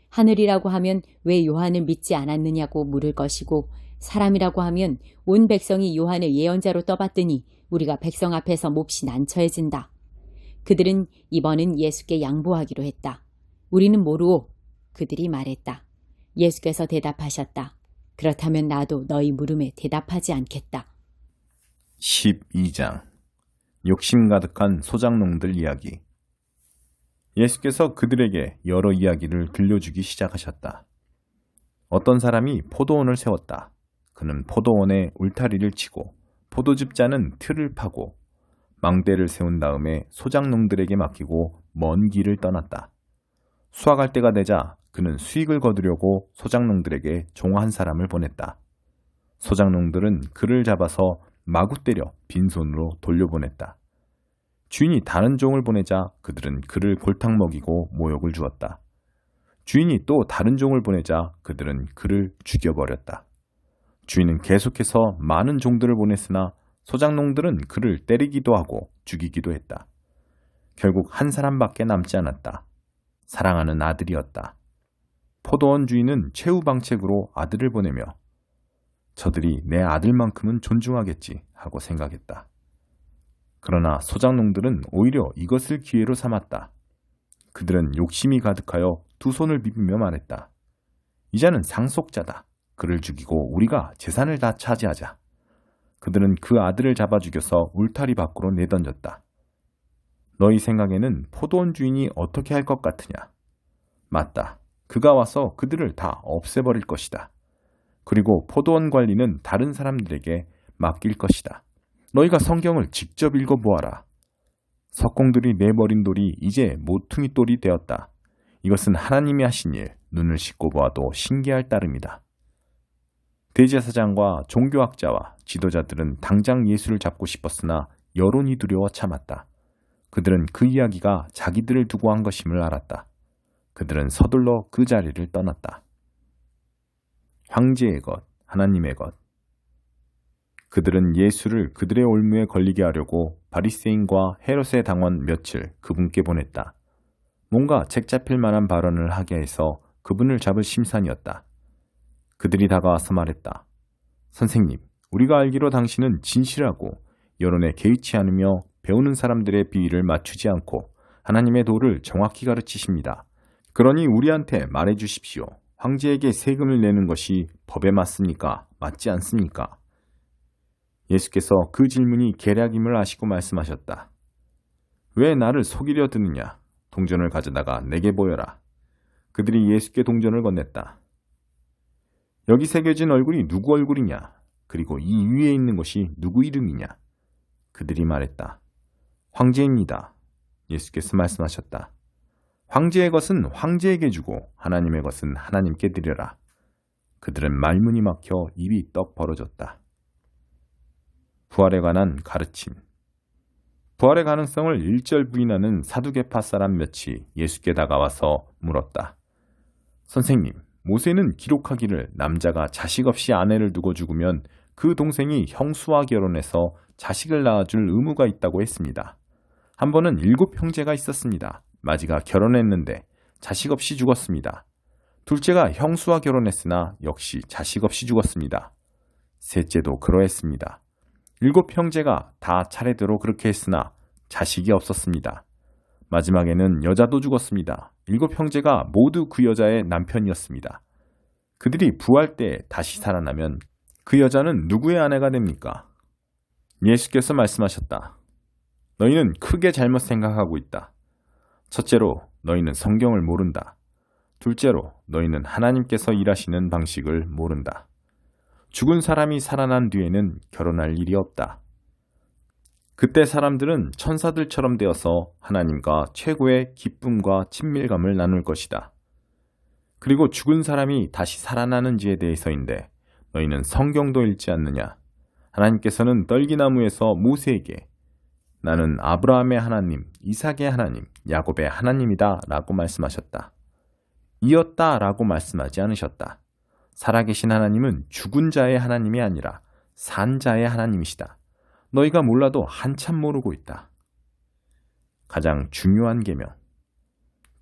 하늘이라고 하면 왜 요한을 믿지 않았느냐고 물을 것이고 사람이라고 하면 온 백성이 요한을 예언자로 떠받드니 우리가 백성 앞에서 몹시 난처해진다. 그들은 이번은 예수께 양보하기로 했다. 우리는 모르오. 그들이 말했다. 예수께서 대답하셨다. 그렇다면 나도 너희 물음에 대답하지 않겠다. 12장 욕심 가득한 소장농들 이야기. 예수께서 그들에게 여러 이야기를 들려주기 시작하셨다. 어떤 사람이 포도원을 세웠다. 그는 포도원에 울타리를 치고 포도즙자는 틀을 파고 망대를 세운 다음에 소장농들에게 맡기고 먼 길을 떠났다. 수확할 때가 되자 그는 수익을 거두려고 소장농들에게 종 한 사람을 보냈다. 소장농들은 그를 잡아서 마구 때려 빈손으로 돌려보냈다. 주인이 다른 종을 보내자 그들은 그를 골탕 먹이고 모욕을 주었다. 주인이 또 다른 종을 보내자 그들은 그를 죽여버렸다. 주인은 계속해서 많은 종들을 보냈으나 소장농들은 그를 때리기도 하고 죽이기도 했다. 결국 한 사람밖에 남지 않았다. 사랑하는 아들이었다. 포도원 주인은 최후방책으로 아들을 보내며 저들이 내 아들만큼은 존중하겠지 하고 생각했다. 그러나 소장농들은 오히려 이것을 기회로 삼았다. 그들은 욕심이 가득하여 두 손을 비비며 말했다. 이자는 상속자다. 그를 죽이고 우리가 재산을 다 차지하자. 그들은 그 아들을 잡아 죽여서 울타리 밖으로 내던졌다. 너희 생각에는 포도원 주인이 어떻게 할 것 같으냐? 맞다. 그가 와서 그들을 다 없애버릴 것이다. 그리고 포도원 관리는 다른 사람들에게 맡길 것이다. 너희가 성경을 직접 읽어보아라. 석공들이 내버린 돌이 이제 모퉁이 돌이 되었다. 이것은 하나님이 하신 일, 눈을 씻고 보아도 신기할 따름이다. 대제사장과 종교학자와 지도자들은 당장 예수를 잡고 싶었으나 여론이 두려워 참았다. 그들은 그 이야기가 자기들을 두고 한 것임을 알았다. 그들은 서둘러 그 자리를 떠났다. 황제의 것, 하나님의 것. 그들은 예수를 그들의 올무에 걸리게 하려고 바리새인과 헤롯의 당원 며칠 그분께 보냈다. 뭔가 책 잡힐 만한 발언을 하게 해서 그분을 잡을 심산이었다. 그들이 다가와서 말했다. 선생님, 우리가 알기로 당신은 진실하고 여론에 개의치 않으며 배우는 사람들의 비위를 맞추지 않고 하나님의 도를 정확히 가르치십니다. 그러니 우리한테 말해 주십시오. 황제에게 세금을 내는 것이 법에 맞습니까? 맞지 않습니까? 예수께서 그 질문이 계략임을 아시고 말씀하셨다. 왜 나를 속이려 드느냐? 동전을 가져다가 내게 보여라. 그들이 예수께 동전을 건넸다. 여기 새겨진 얼굴이 누구 얼굴이냐? 그리고 이 위에 있는 것이 누구 이름이냐? 그들이 말했다. 황제입니다. 예수께서 말씀하셨다. 황제의 것은 황제에게 주고 하나님의 것은 하나님께 드려라. 그들은 말문이 막혀 입이 떡 벌어졌다. 부활에 관한 가르침. 부활의 가능성을 일절 부인하는 사두개파 사람 몇이 예수께 다가와서 물었다. 선생님, 모세는 기록하기를 남자가 자식 없이 아내를 두고 죽으면 그 동생이 형수와 결혼해서 자식을 낳아줄 의무가 있다고 했습니다. 한 번은 7형제가 있었습니다. 마지가 결혼했는데 자식 없이 죽었습니다. 둘째가 형수와 결혼했으나 역시 자식 없이 죽었습니다. 셋째도 그러했습니다. 7형제가 다 차례대로 그렇게 했으나 자식이 없었습니다. 마지막에는 여자도 죽었습니다. 7형제가 모두 그 여자의 남편이었습니다. 그들이 부활 때 다시 살아나면 그 여자는 누구의 아내가 됩니까? 예수께서 말씀하셨다. 너희는 크게 잘못 생각하고 있다. 첫째로, 너희는 성경을 모른다. 둘째로, 너희는 하나님께서 일하시는 방식을 모른다. 죽은 사람이 살아난 뒤에는 결혼할 일이 없다. 그때 사람들은 천사들처럼 되어서 하나님과 최고의 기쁨과 친밀감을 나눌 것이다. 그리고 죽은 사람이 다시 살아나는지에 대해서인데 너희는 성경도 읽지 않느냐? 하나님께서는 떨기나무에서 모세에게 나는 아브라함의 하나님, 이삭의 하나님, 야곱의 하나님이다 라고 말씀하셨다. 이었다 라고 말씀하지 않으셨다. 살아계신 하나님은 죽은 자의 하나님이 아니라 산 자의 하나님이시다. 너희가 몰라도 한참 모르고 있다. 가장 중요한 계명.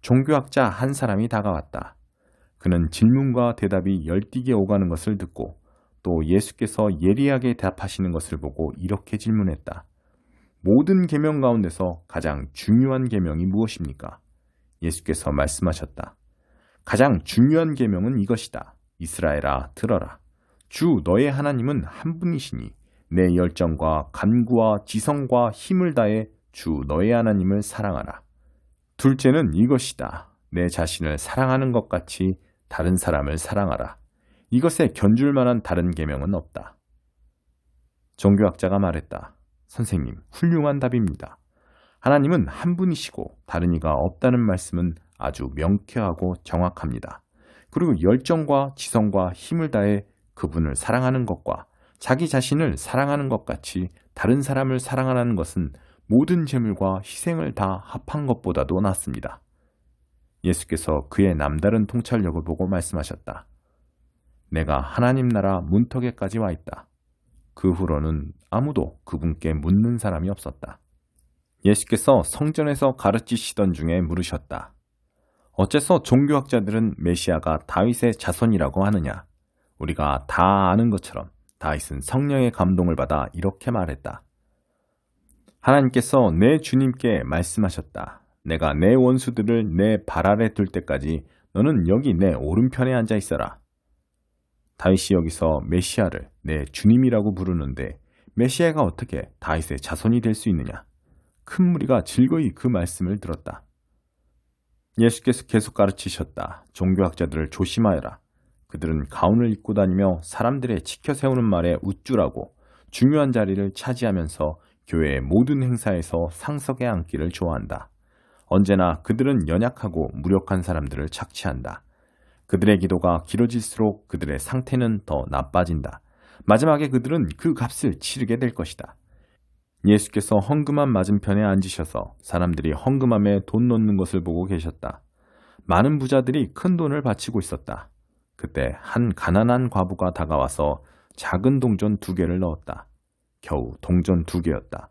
종교학자 한 사람이 다가왔다. 그는 질문과 대답이 열띠게 오가는 것을 듣고 또 예수께서 예리하게 답하시는 것을 보고 이렇게 질문했다. 모든 계명 가운데서 가장 중요한 계명이 무엇입니까? 예수께서 말씀하셨다. 가장 중요한 계명은 이것이다. 이스라엘아 들어라. 주 너의 하나님은 한 분이시니 내 열정과 간구와 지성과 힘을 다해 주 너의 하나님을 사랑하라. 둘째는 이것이다. 내 자신을 사랑하는 것 같이 다른 사람을 사랑하라. 이것에 견줄 만한 다른 계명은 없다. 종교학자가 말했다. 선생님, 훌륭한 답입니다. 하나님은 한 분이시고 다른 이가 없다는 말씀은 아주 명쾌하고 정확합니다. 그리고 열정과 지성과 힘을 다해 그분을 사랑하는 것과 자기 자신을 사랑하는 것 같이 다른 사람을 사랑하는 것은 모든 재물과 희생을 다 합한 것보다도 낫습니다. 예수께서 그의 남다른 통찰력을 보고 말씀하셨다. 내가 하나님 나라 문턱에까지 와 있다. 그 후로는 아무도 그분께 묻는 사람이 없었다. 예수께서 성전에서 가르치시던 중에 물으셨다. 어째서 종교학자들은 메시아가 다윗의 자손이라고 하느냐? 우리가 다 아는 것처럼 다윗은 성령의 감동을 받아 이렇게 말했다. 하나님께서 내 주님께 말씀하셨다. 내가 내 원수들을 내 발 아래 둘 때까지 너는 여기 내 오른편에 앉아 있어라. 다윗이 여기서 메시아를 내 주님이라고 부르는데 메시아가 어떻게 다윗의 자손이 될 수 있느냐? 큰 무리가 즐거이 그 말씀을 들었다. 예수께서 계속 가르치셨다. 종교학자들을 조심하여라. 그들은 가운을 입고 다니며 사람들의 지켜 세우는 말에 우쭐하고 중요한 자리를 차지하면서 교회의 모든 행사에서 상석에 앉기를 좋아한다. 언제나 그들은 연약하고 무력한 사람들을 착취한다. 그들의 기도가 길어질수록 그들의 상태는 더 나빠진다. 마지막에 그들은 그 값을 치르게 될 것이다. 예수께서 헌금함 맞은편에 앉으셔서 사람들이 헌금함에 돈 넣는 것을 보고 계셨다. 많은 부자들이 큰 돈을 바치고 있었다. 그때 한 가난한 과부가 다가와서 작은 동전 2개를 넣었다. 겨우 동전 2개였다.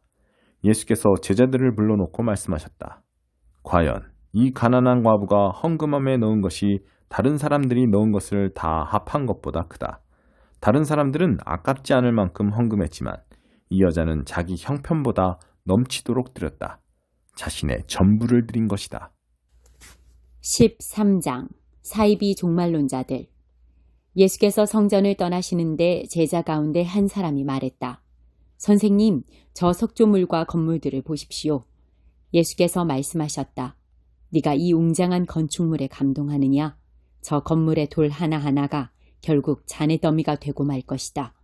예수께서 제자들을 불러놓고 말씀하셨다. 과연 이 가난한 과부가 헌금함에 넣은 것이 다른 사람들이 넣은 것을 다 합한 것보다 크다. 다른 사람들은 아깝지 않을 만큼 헌금했지만 이 여자는 자기 형편보다 넘치도록 드렸다. 자신의 전부를 드린 것이다. 13장 사이비 종말론자들. 예수께서 성전을 떠나시는데 제자 가운데 한 사람이 말했다. 선생님, 저 석조물과 건물들을 보십시오. 예수께서 말씀하셨다. 네가 이 웅장한 건축물에 감동하느냐? 저 건물의 돌 하나하나가 결국 잔의 더미가 되고 말 것이다.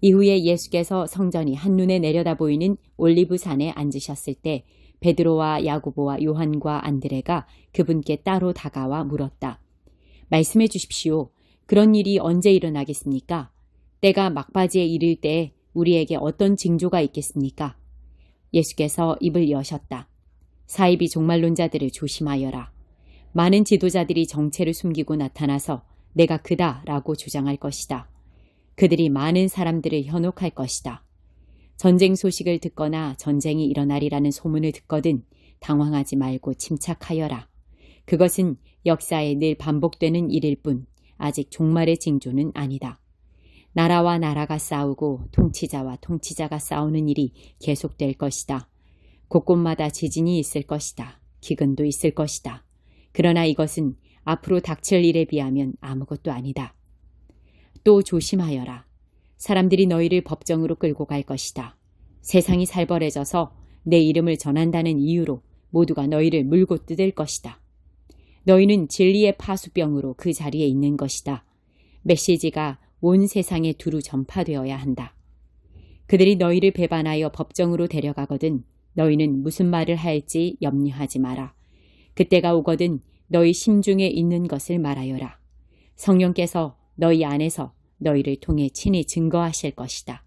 이후에 예수께서 성전이 한눈에 내려다 보이는 올리브산에 앉으셨을 때 베드로와 야고보와 요한과 안드레가 그분께 따로 다가와 물었다. 말씀해 주십시오. 그런 일이 언제 일어나겠습니까? 때가 막바지에 이를 때 우리에게 어떤 징조가 있겠습니까? 예수께서 입을 여셨다. 사이비 종말론자들을 조심하여라. 많은 지도자들이 정체를 숨기고 나타나서 내가 그다라고 주장할 것이다. 그들이 많은 사람들을 현혹할 것이다. 전쟁 소식을 듣거나 전쟁이 일어나리라는 소문을 듣거든 당황하지 말고 침착하여라. 그것은 역사에 늘 반복되는 일일 뿐 아직 종말의 징조는 아니다. 나라와 나라가 싸우고 통치자와 통치자가 싸우는 일이 계속될 것이다. 곳곳마다 지진이 있을 것이다. 기근도 있을 것이다. 그러나 이것은 앞으로 닥칠 일에 비하면 아무것도 아니다. 또 조심하여라. 사람들이 너희를 법정으로 끌고 갈 것이다. 세상이 살벌해져서 내 이름을 전한다는 이유로 모두가 너희를 물고 뜯을 것이다. 너희는 진리의 파수병으로 그 자리에 있는 것이다. 메시지가 온 세상에 두루 전파되어야 한다. 그들이 너희를 배반하여 법정으로 데려가거든 너희는 무슨 말을 할지 염려하지 마라. 그때가 오거든 너희 심중에 있는 것을 말하여라. 성령께서 너희 안에서 너희를 통해 친히 증거하실 것이다.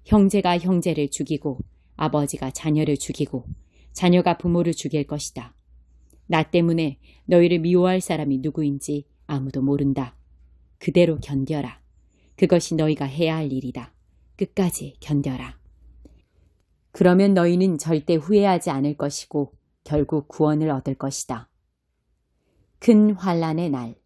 형제가 형제를 죽이고 아버지가 자녀를 죽이고 자녀가 부모를 죽일 것이다. 나 때문에 너희를 미워할 사람이 누구인지 아무도 모른다. 그대로 견뎌라. 그것이 너희가 해야 할 일이다. 끝까지 견뎌라. 그러면 너희는 절대 후회하지 않을 것이고 결국 구원을 얻을 것이다. 큰 환난의 날.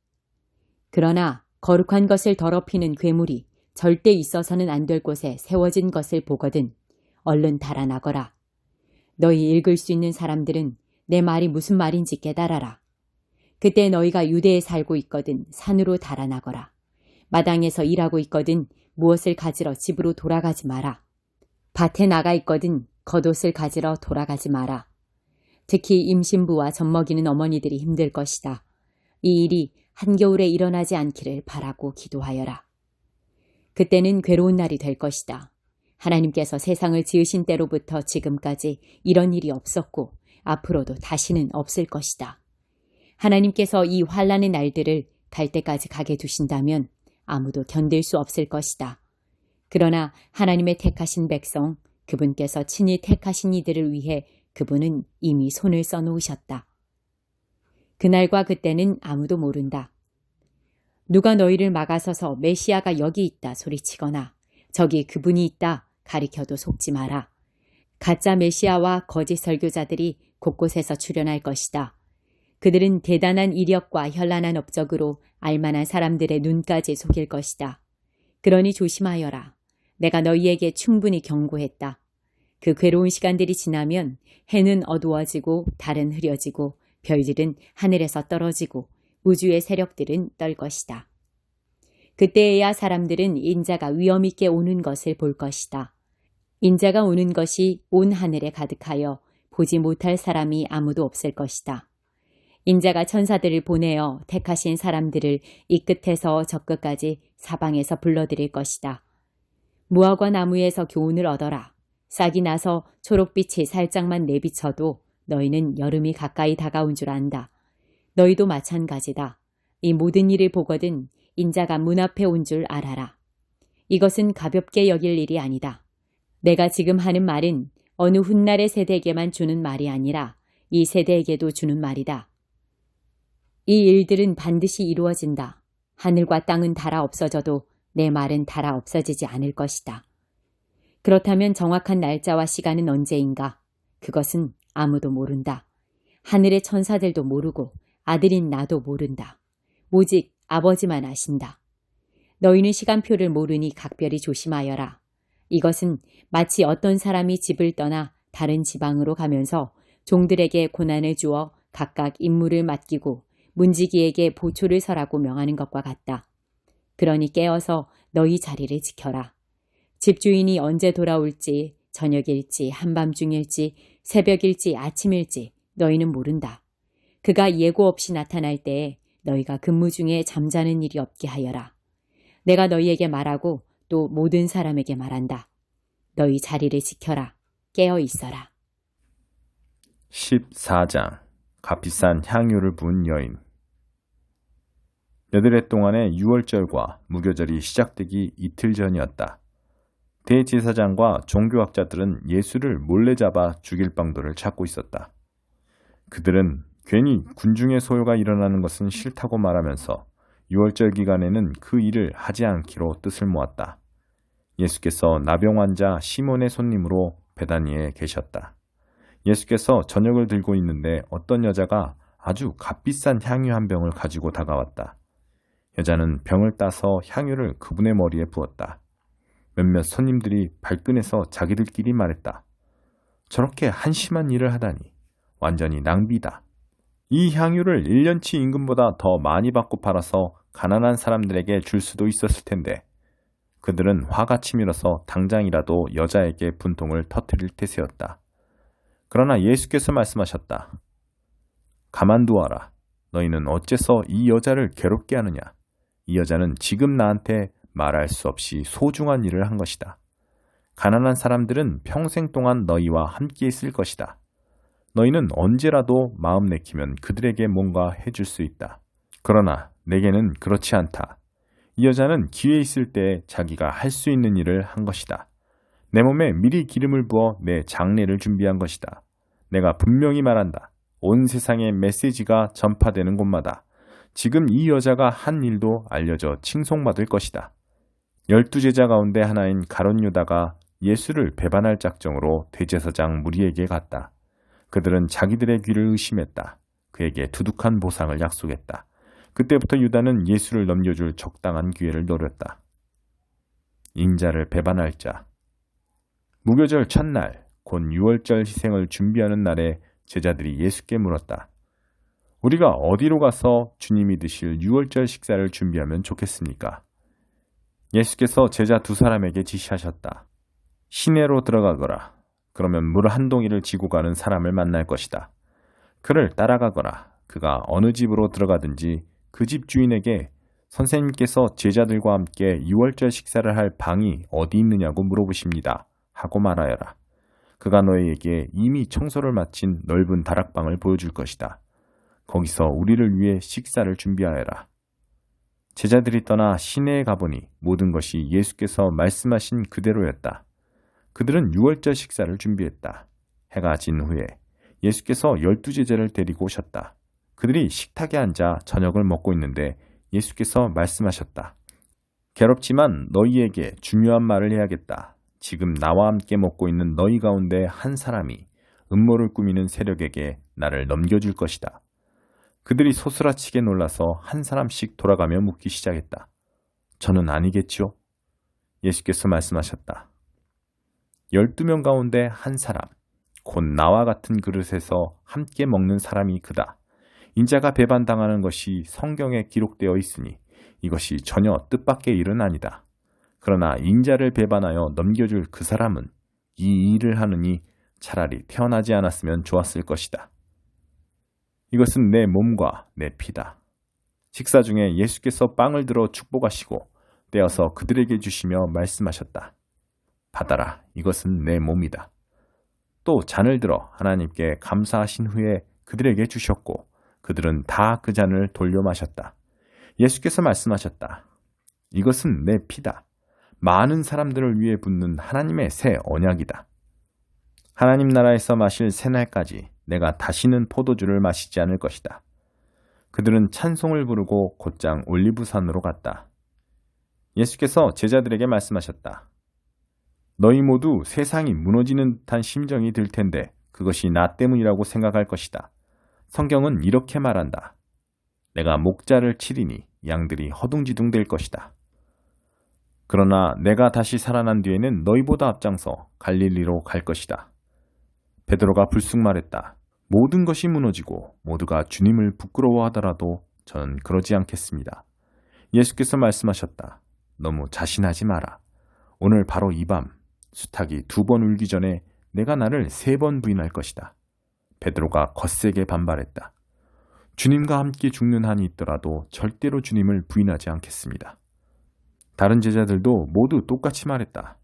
그러나 거룩한 것을 더럽히는 괴물이 절대 있어서는 안 될 곳에 세워진 것을 보거든 얼른 달아나거라. 너희 읽을 수 있는 사람들은 내 말이 무슨 말인지 깨달아라. 그때 너희가 유대에 살고 있거든 산으로 달아나거라. 마당에서 일하고 있거든 무엇을 가지러 집으로 돌아가지 마라. 밭에 나가 있거든 겉옷을 가지러 돌아가지 마라. 특히 임신부와 젖먹이는 어머니들이 힘들 것이다. 이 일이 한겨울에 일어나지 않기를 바라고 기도하여라. 그때는 괴로운 날이 될 것이다. 하나님께서 세상을 지으신 때로부터 지금까지 이런 일이 없었고 앞으로도 다시는 없을 것이다. 하나님께서 이 환난의 날들을 갈 때까지 가게 두신다면 아무도 견딜 수 없을 것이다. 그러나 하나님의 택하신 백성, 그분께서 친히 택하신 이들을 위해 그분은 이미 손을 써놓으셨다. 그날과 그때는 아무도 모른다. 누가 너희를 막아서서 메시아가 여기 있다 소리치거나 저기 그분이 있다 가리켜도 속지 마라. 가짜 메시아와 거짓 설교자들이 곳곳에서 출현할 것이다. 그들은 대단한 이력과 현란한 업적으로 알만한 사람들의 눈까지 속일 것이다. 그러니 조심하여라. 내가 너희에게 충분히 경고했다. 그 괴로운 시간들이 지나면 해는 어두워지고 달은 흐려지고 별들은 하늘에서 떨어지고 우주의 세력들은 떨 것이다. 그때에야 사람들은 인자가 위엄 있게 오는 것을 볼 것이다. 인자가 오는 것이 온 하늘에 가득하여 보지 못할 사람이 아무도 없을 것이다. 인자가 천사들을 보내어 택하신 사람들을 이 끝에서 저 끝까지 사방에서 불러들일 것이다. 무화과 나무에서 교훈을 얻어라. 싹이 나서 초록빛이 살짝만 내비쳐도 너희는 여름이 가까이 다가온 줄 안다. 너희도 마찬가지다. 이 모든 일을 보거든 인자가 문 앞에 온 줄 알아라. 이것은 가볍게 여길 일이 아니다. 내가 지금 하는 말은 어느 훗날의 세대에게만 주는 말이 아니라 이 세대에게도 주는 말이다. 이 일들은 반드시 이루어진다. 하늘과 땅은 닳아 없어져도 내 말은 닳아 없어지지 않을 것이다. 그렇다면 정확한 날짜와 시간은 언제인가? 그것은 아무도 모른다. 하늘의 천사들도 모르고 아들인 나도 모른다. 오직 아버지만 아신다. 너희는 시간표를 모르니 각별히 조심하여라. 이것은 마치 어떤 사람이 집을 떠나 다른 지방으로 가면서 종들에게 고난을 주어 각각 임무를 맡기고 문지기에게 보초를 서라고 명하는 것과 같다. 그러니 깨어서 너희 자리를 지켜라. 집주인이 언제 돌아올지 저녁일지 한밤중일지 새벽일지 아침일지 너희는 모른다. 그가 예고 없이 나타날 때에 너희가 근무 중에 잠자는 일이 없게 하여라. 내가 너희에게 말하고 또 모든 사람에게 말한다. 너희 자리를 지켜라. 깨어 있어라. 14장 값비싼 향유를 부은 여인. 몇 해 동안의 유월절과 무교절이 시작되기 이틀 전이었다. 대제사장과 종교학자들은 예수를 몰래 잡아 죽일 방도를 찾고 있었다. 그들은 괜히 군중의 소요가 일어나는 것은 싫다고 말하면서 유월절 기간에는 그 일을 하지 않기로 뜻을 모았다. 예수께서 나병 환자 시몬의 손님으로 베다니에 계셨다. 예수께서 저녁을 들고 있는데 어떤 여자가 아주 값비싼 향유 한 병을 가지고 다가왔다. 여자는 병을 따서 향유를 그분의 머리에 부었다. 몇몇 손님들이 발끈해서 자기들끼리 말했다. 저렇게 한심한 일을 하다니 완전히 낭비다. 이 향유를 1년치 임금보다 더 많이 받고 팔아서 가난한 사람들에게 줄 수도 있었을 텐데. 그들은 화가 치밀어서 당장이라도 여자에게 분통을 터뜨릴 태세였다. 그러나 예수께서 말씀하셨다. 가만두어라. 너희는 어째서 이 여자를 괴롭게 하느냐. 이 여자는 지금 나한테 말할 수 없이 소중한 일을 한 것이다. 가난한 사람들은 평생 동안 너희와 함께 있을 것이다. 너희는 언제라도 마음 내키면 그들에게 뭔가 해줄 수 있다. 그러나 내게는 그렇지 않다. 이 여자는 기회 있을 때 자기가 할 수 있는 일을 한 것이다. 내 몸에 미리 기름을 부어 내 장례를 준비한 것이다. 내가 분명히 말한다. 온 세상에 메시지가 전파되는 곳마다 지금 이 여자가 한 일도 알려져 칭송받을 것이다. 12제자 가운데 하나인 가룟 유다가 예수를 배반할 작정으로 대제사장 무리에게 갔다. 그들은 자기들의 귀를 의심했다. 그에게 두둑한 보상을 약속했다. 그때부터 유다는 예수를 넘겨줄 적당한 기회를 노렸다. 인자를 배반할 자. 무교절 첫날, 곧 유월절 희생을 준비하는 날에 제자들이 예수께 물었다. 우리가 어디로 가서 주님이 드실 유월절 식사를 준비하면 좋겠습니까? 예수께서 제자 두 사람에게 지시하셨다. 시내로 들어가거라. 그러면 물 한 동이를 지고 가는 사람을 만날 것이다. 그를 따라가거라. 그가 어느 집으로 들어가든지 그 집 주인에게 선생님께서 제자들과 함께 유월절 식사를 할 방이 어디 있느냐고 물어보십니다. 하고 말하여라. 그가 너희에게 이미 청소를 마친 넓은 다락방을 보여줄 것이다. 거기서 우리를 위해 식사를 준비하여라. 제자들이 떠나 시내에 가보니 모든 것이 예수께서 말씀하신 그대로였다. 그들은 유월절 식사를 준비했다. 해가 진 후에 예수께서 12제자를 데리고 오셨다. 그들이 식탁에 앉아 저녁을 먹고 있는데 예수께서 말씀하셨다. 괴롭지만 너희에게 중요한 말을 해야겠다. 지금 나와 함께 먹고 있는 너희 가운데 한 사람이 음모를 꾸미는 세력에게 나를 넘겨줄 것이다. 그들이 소스라치게 놀라서 한 사람씩 돌아가며 묻기 시작했다. 저는 아니겠지요? 예수께서 말씀하셨다. 12명 가운데 한 사람, 곧 나와 같은 그릇에서 함께 먹는 사람이 그다. 인자가 배반당하는 것이 성경에 기록되어 있으니 이것이 전혀 뜻밖의 일은 아니다. 그러나 인자를 배반하여 넘겨줄 그 사람은 이 일을 하느니 차라리 태어나지 않았으면 좋았을 것이다. 이것은 내 몸과 내 피다. 식사 중에 예수께서 빵을 들어 축복하시고 떼어서 그들에게 주시며 말씀하셨다. 받아라, 이것은 내 몸이다. 또 잔을 들어 하나님께 감사하신 후에 그들에게 주셨고 그들은 다 그 잔을 돌려 마셨다. 예수께서 말씀하셨다. 이것은 내 피다. 많은 사람들을 위해 붓는 하나님의 새 언약이다. 하나님 나라에서 마실 새날까지 내가 다시는 포도주를 마시지 않을 것이다. 그들은 찬송을 부르고 곧장 올리브산으로 갔다. 예수께서 제자들에게 말씀하셨다. 너희 모두 세상이 무너지는 듯한 심정이 들 텐데 그것이 나 때문이라고 생각할 것이다. 성경은 이렇게 말한다. 내가 목자를 치리니 양들이 허둥지둥 될 것이다. 그러나 내가 다시 살아난 뒤에는 너희보다 앞장서 갈릴리로 갈 것이다. 베드로가 불쑥 말했다. 모든 것이 무너지고 모두가 주님을 부끄러워하더라도 저는 그러지 않겠습니다. 예수께서 말씀하셨다. 너무 자신하지 마라. 오늘 바로 이 밤 수탉이 2번 울기 전에 내가 나를 3번 부인할 것이다. 베드로가 거세게 반발했다. 주님과 함께 죽는 한이 있더라도 절대로 주님을 부인하지 않겠습니다. 다른 제자들도 모두 똑같이 말했다.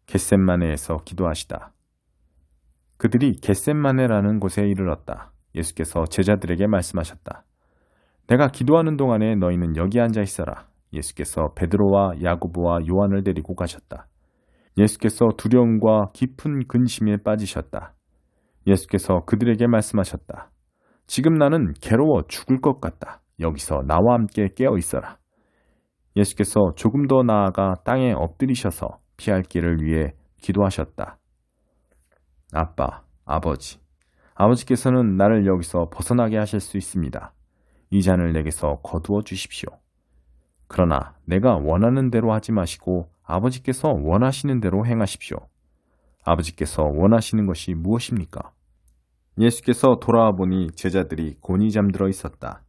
겟셋마네에서 기도하시다. 그들이 겟셋마네라는 곳에 이르렀다. 예수께서 제자들에게 말씀하셨다. 내가 기도하는 동안에 너희는 여기 앉아 있어라. 예수께서 베드로와 야고보와 요한을 데리고 가셨다. 예수께서 두려움과 깊은 근심에 빠지셨다. 예수께서 그들에게 말씀하셨다. 지금 나는 괴로워 죽을 것 같다. 여기서 나와 함께 깨어 있어라. 예수께서 조금 더 나아가 땅에 엎드리셔서 피할 길을 위해 기도하셨다. 아빠, 아버지, 아버지께서는 나를 여기서 벗어나게 하실 수 있습니다. 이 잔을 내게서 거두어 주십시오. 그러나 내가 원하는 대로 하지 마시고 아버지께서 원하시는 대로 행하십시오. 아버지께서 원하시는 것이 무엇입니까? 예수께서 돌아와 보니 제자들이 곤히 잠들어 있었다.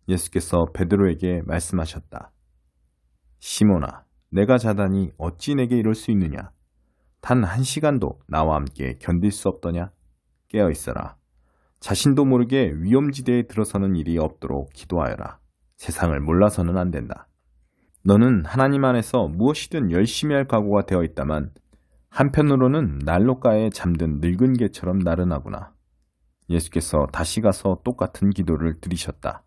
예수께서 베드로에게 말씀하셨다. 시몬아, 내가 자다니 어찌 내게 이럴 수 있느냐? 단 1시간도 나와 함께 견딜 수 없더냐? 깨어 있어라. 자신도 모르게 위험지대에 들어서는 일이 없도록 기도하여라. 세상을 몰라서는 안 된다. 너는 하나님 안에서 무엇이든 열심히 할 각오가 되어 있다만 한편으로는 난로가에 잠든 늙은 개처럼 나른하구나. 예수께서 다시 가서 똑같은 기도를 드리셨다.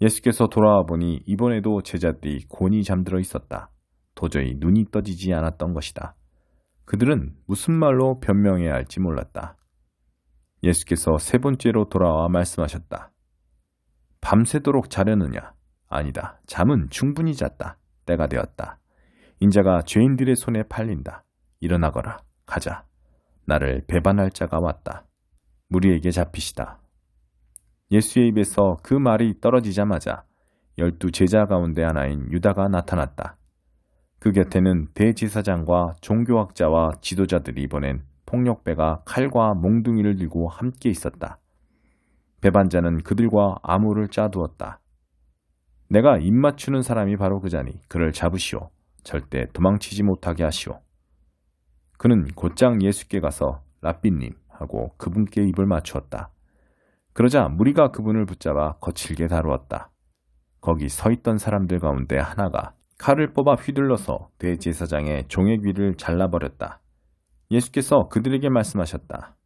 예수께서 돌아와 보니 이번에도 제자들이 곤히 잠들어 있었다. 도저히 눈이 떠지지 않았던 것이다. 그들은 무슨 말로 변명해야 할지 몰랐다. 예수께서 3번째로 돌아와 말씀하셨다. 밤새도록 자려느냐? 아니다. 잠은 충분히 잤다. 때가 되었다. 인자가 죄인들의 손에 팔린다. 일어나거라. 가자. 나를 배반할 자가 왔다. 무리에게 잡히시다. 예수의 입에서 그 말이 떨어지자마자 12 제자 가운데 하나인 유다가 나타났다. 그 곁에는 대제사장과 종교학자와 지도자들이 보낸 폭력배가 칼과 몽둥이를 들고 함께 있었다. 배반자는 그들과 암호를 짜두었다. 내가 입맞추는 사람이 바로 그자니 그를 잡으시오. 절대 도망치지 못하게 하시오. 그는 곧장 예수께 가서 랍비님 하고 그분께 입을 맞추었다. 그러자 무리가 그분을 붙잡아 거칠게 다루었다. 거기 서 있던 사람들 가운데 하나가 칼을 뽑아 휘둘러서 대제사장의 종의 귀를 잘라버렸다. 예수께서 그들에게 말씀하셨다.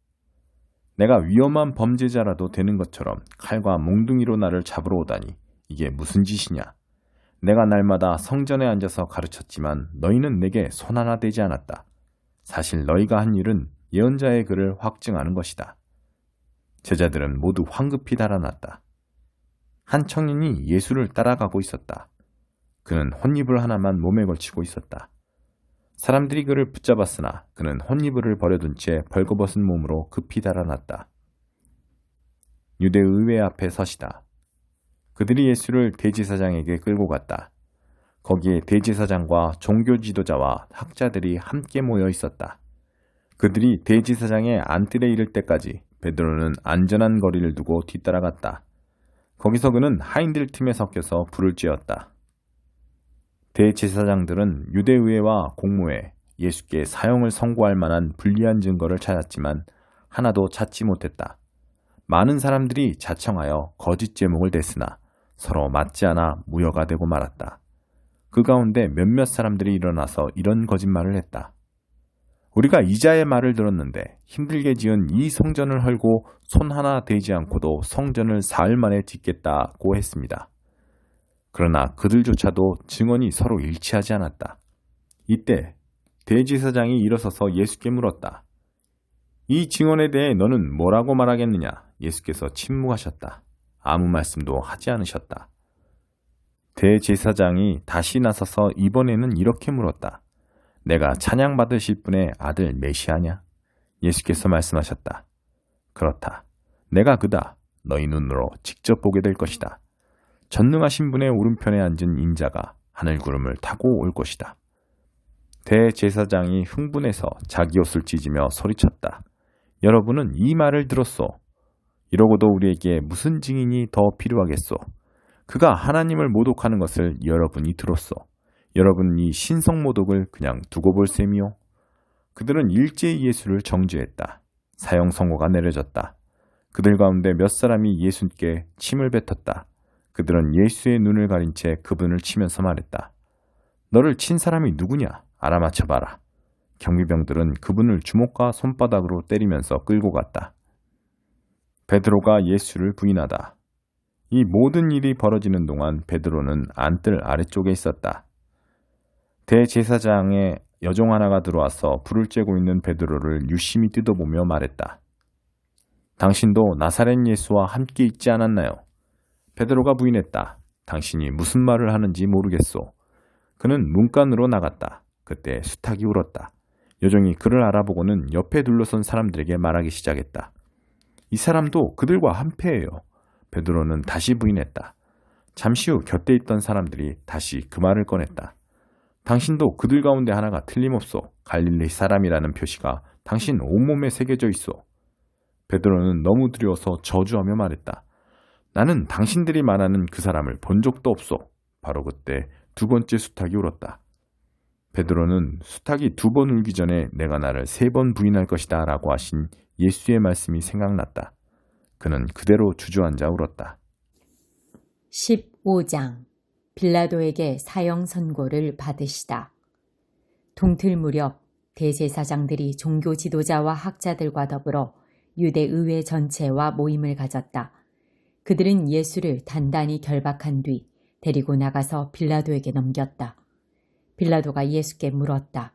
내가 위험한 범죄자라도 되는 것처럼 칼과 몽둥이로 나를 잡으러 오다니 이게 무슨 짓이냐? 내가 날마다 성전에 앉아서 가르쳤지만 너희는 내게 손 하나 대지 않았다. 사실 너희가 한 일은 예언자의 글을 확증하는 것이다. 제자들은 모두 황급히 달아났다. 한 청년이 예수를 따라가고 있었다. 그는 혼이불 하나만 몸에 걸치고 있었다. 사람들이 그를 붙잡았으나 그는 혼이불을 버려둔 채 벌거벗은 몸으로 급히 달아났다. 유대의회 앞에 서시다. 그들이 예수를 대제사장에게 끌고 갔다. 거기에 대제사장과 종교 지도자와 학자들이 함께 모여 있었다. 그들이 대제사장의 안뜰에 이를 때까지 베드로는 안전한 거리를 두고 뒤따라갔다. 거기서 그는 하인들 틈에 섞여서 불을 쬐었다. 대제사장들은 유대의회와 공무회, 예수께 사형을 선고할 만한 불리한 증거를 찾았지만 하나도 찾지 못했다. 많은 사람들이 자청하여 거짓 제목을 댔으나 서로 맞지 않아 무효가 되고 말았다. 그 가운데 몇몇 사람들이 일어나서 이런 거짓말을 했다. 우리가 이자의 말을 들었는데 힘들게 지은 이 성전을 헐고 손 하나 대지 않고도 성전을 사흘 만에 짓겠다고 했습니다. 그러나 그들조차도 증언이 서로 일치하지 않았다. 이때 대제사장이 일어서서 예수께 물었다. 이 증언에 대해 너는 뭐라고 말하겠느냐? 예수께서 침묵하셨다. 아무 말씀도 하지 않으셨다. 대제사장이 다시 나서서 이번에는 이렇게 물었다. 내가 찬양받으실 분의 아들 메시아냐? 예수께서 말씀하셨다. 그렇다. 내가 그다. 너희 눈으로 직접 보게 될 것이다. 전능하신 분의 오른편에 앉은 인자가 하늘 구름을 타고 올 것이다. 대제사장이 흥분해서 자기 옷을 찢으며 소리쳤다. 여러분은 이 말을 들었소. 이러고도 우리에게 무슨 증인이 더 필요하겠소? 그가 하나님을 모독하는 것을 여러분이 들었소. 여러분은 이 신성 모독을 그냥 두고 볼 셈이요? 그들은 일제히 예수를 정죄했다. 사형 선고가 내려졌다. 그들 가운데 몇 사람이 예수께 침을 뱉었다. 그들은 예수의 눈을 가린 채 그분을 치면서 말했다. 너를 친 사람이 누구냐? 알아맞혀봐라. 경비병들은 그분을 주먹과 손바닥으로 때리면서 끌고 갔다. 베드로가 예수를 부인하다. 이 모든 일이 벌어지는 동안 베드로는 안뜰 아래쪽에 있었다. 대제사장의 여종 하나가 들어와서 불을 쬐고 있는 베드로를 유심히 뜯어보며 말했다. 당신도 나사렛 예수와 함께 있지 않았나요? 베드로가 부인했다. 당신이 무슨 말을 하는지 모르겠소. 그는 문간으로 나갔다. 그때 수탉이 울었다. 여종이 그를 알아보고는 옆에 둘러선 사람들에게 말하기 시작했다. 이 사람도 그들과 한패예요. 베드로는 다시 부인했다. 잠시 후 곁에 있던 사람들이 다시 그 말을 꺼냈다. 당신도 그들 가운데 하나가 틀림없소. 갈릴리 사람이라는 표시가 당신 온몸에 새겨져 있소. 베드로는 너무 두려워서 저주하며 말했다. 나는 당신들이 말하는 그 사람을 본 적도 없소. 바로 그때 두 번째 수탉이 울었다. 베드로는 수탉이 두 번 울기 전에 내가 나를 3번 부인할 것이다 라고 하신 예수의 말씀이 생각났다. 그는 그대로 주저앉아 울었다. 15장 빌라도에게 사형 선고를 받으시다. 동틀 무렵 대제사장들이 종교 지도자와 학자들과 더불어 유대 의회 전체와 모임을 가졌다. 그들은 예수를 단단히 결박한 뒤 데리고 나가서 빌라도에게 넘겼다. 빌라도가 예수께 물었다.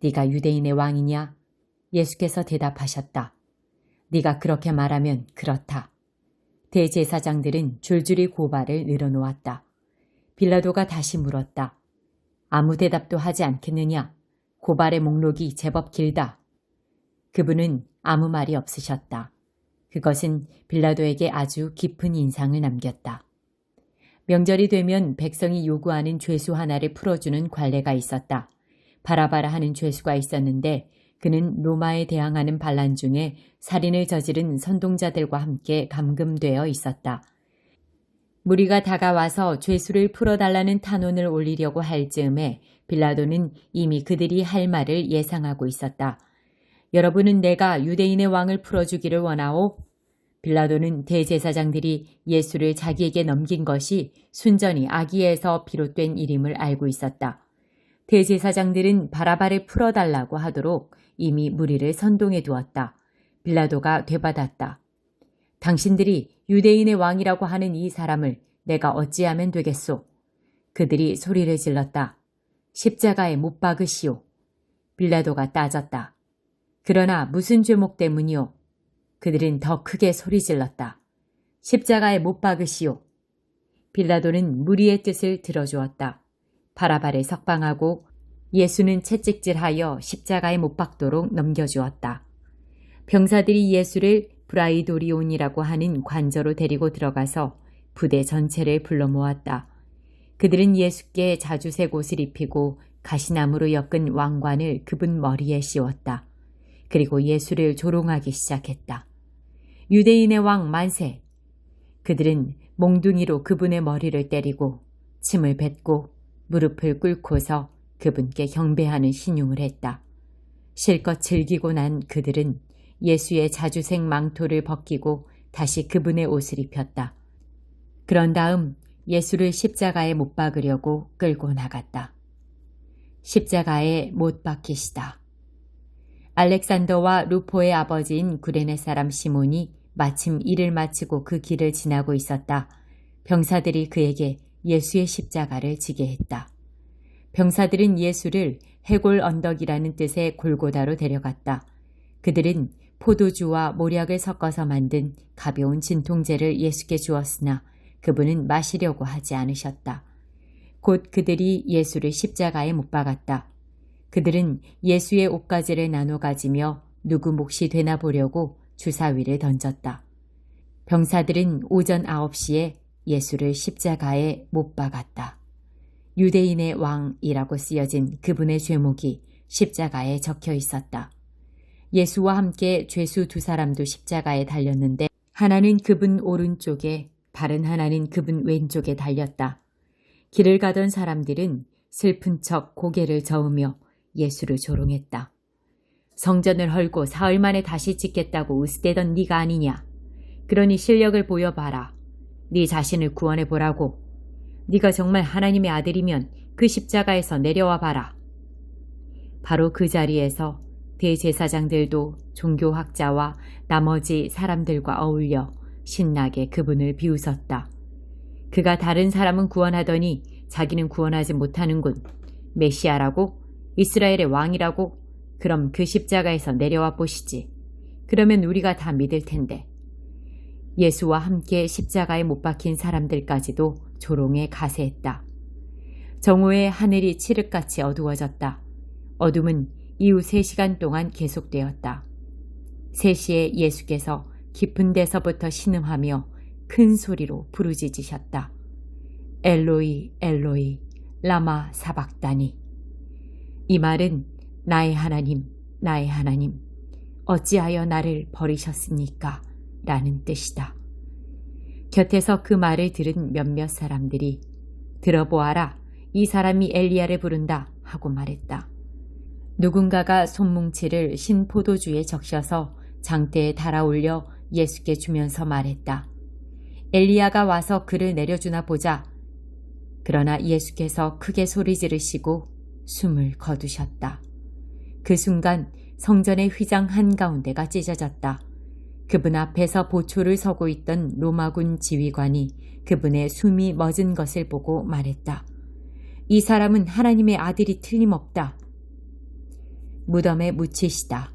네가 유대인의 왕이냐? 예수께서 대답하셨다. 네가 그렇게 말하면 그렇다. 대제사장들은 줄줄이 고발을 늘어놓았다. 빌라도가 다시 물었다. 아무 대답도 하지 않겠느냐? 고발의 목록이 제법 길다. 그분은 아무 말이 없으셨다. 그것은 빌라도에게 아주 깊은 인상을 남겼다. 명절이 되면 백성이 요구하는 죄수 하나를 풀어주는 관례가 있었다. 바라바라 하는 죄수가 있었는데 그는 로마에 대항하는 반란 중에 살인을 저지른 선동자들과 함께 감금되어 있었다. 무리가 다가와서 죄수를 풀어달라는 탄원을 올리려고 할 즈음에 빌라도는 이미 그들이 할 말을 예상하고 있었다. 여러분은 내가 유대인의 왕을 풀어주기를 원하오? 빌라도는 대제사장들이 예수를 자기에게 넘긴 것이 순전히 악의에서 비롯된 일임을 알고 있었다. 대제사장들은 바라바를 풀어달라고 하도록 이미 무리를 선동해 두었다. 빌라도가 되받았다. 당신들이 유대인의 왕이라고 하는 이 사람을 내가 어찌하면 되겠소? 그들이 소리를 질렀다. 십자가에 못 박으시오. 빌라도가 따졌다. 그러나 무슨 죄목 때문이오? 그들은 더 크게 소리질렀다. 십자가에 못 박으시오. 빌라도는 무리의 뜻을 들어주었다. 바라바를 석방하고 예수는 채찍질하여 십자가에 못 박도록 넘겨주었다. 병사들이 예수를 브라이도리온이라고 하는 관저로 데리고 들어가서 부대 전체를 불러 모았다. 그들은 예수께 자주색 옷을 입히고 가시나무로 엮은 왕관을 그분 머리에 씌웠다. 그리고 예수를 조롱하기 시작했다. 유대인의 왕 만세! 그들은 몽둥이로 그분의 머리를 때리고 침을 뱉고 무릎을 꿇고서 그분께 경배하는 신용을 했다. 실컷 즐기고 난 그들은 예수의 자주색 망토를 벗기고 다시 그분의 옷을 입혔다. 그런 다음 예수를 십자가에 못 박으려고 끌고 나갔다. 십자가에 못 박히시다. 알렉산더와 루포의 아버지인 구레네 사람 시몬이 마침 일을 마치고 그 길을 지나고 있었다. 병사들이 그에게 예수의 십자가를 지게 했다. 병사들은 예수를 해골 언덕이라는 뜻의 골고다로 데려갔다. 그들은 포도주와 모략을 섞어서 만든 가벼운 진통제를 예수께 주었으나 그분은 마시려고 하지 않으셨다. 곧 그들이 예수를 십자가에 못 박았다. 그들은 예수의 옷가지를 나눠 가지며 누구 몫이 되나 보려고 주사위를 던졌다. 병사들은 오전 9시에 예수를 십자가에 못 박았다. 유대인의 왕이라고 쓰여진 그분의 죄목이 십자가에 적혀 있었다. 예수와 함께 죄수 2사람도 십자가에 달렸는데 하나는 그분 오른쪽에, 다른 하나는 그분 왼쪽에 달렸다. 길을 가던 사람들은 슬픈 척 고개를 저으며 예수를 조롱했다. 성전을 헐고 사흘 만에 다시 짓겠다고 으스대던 네가 아니냐. 그러니 실력을 보여봐라. 네 자신을 구원해 보라고. 네가 정말 하나님의 아들이면 그 십자가에서 내려와 봐라. 바로 그 자리에서 대제사장들도 종교학자와 나머지 사람들과 어울려 신나게 그분을 비웃었다. 그가 다른 사람은 구원하더니 자기는 구원하지 못하는군. 메시아라고? 이스라엘의 왕이라고? 그럼 그 십자가에서 내려와 보시지. 그러면 우리가 다 믿을 텐데. 예수와 함께 십자가에 못 박힌 사람들까지도 조롱에 가세했다. 정오에 하늘이 칠흑같이 어두워졌다. 어둠은 이후 3시간 동안 계속되었다. 3시에 예수께서 깊은 데서부터 신음하며 큰 소리로 부르짖으셨다. 엘로이 엘로이 라마 사박다니. 이 말은 나의 하나님, 나의 하나님, 어찌하여 나를 버리셨습니까? 라는 뜻이다. 곁에서 그 말을 들은 몇몇 사람들이 들어보아라, 이 사람이 엘리야를 부른다 하고 말했다. 누군가가 손뭉치를 신 포도주에 적셔서 장대에 달아올려 예수께 주면서 말했다. 엘리야가 와서 그를 내려주나 보자. 그러나 예수께서 크게 소리 지르시고 숨을 거두셨다. 그 순간 성전의 휘장 한가운데가 찢어졌다. 그분 앞에서 보초를 서고 있던 로마군 지휘관이 그분의 숨이 멎은 것을 보고 말했다. 이 사람은 하나님의 아들이 틀림없다. 무덤에 묻히시다.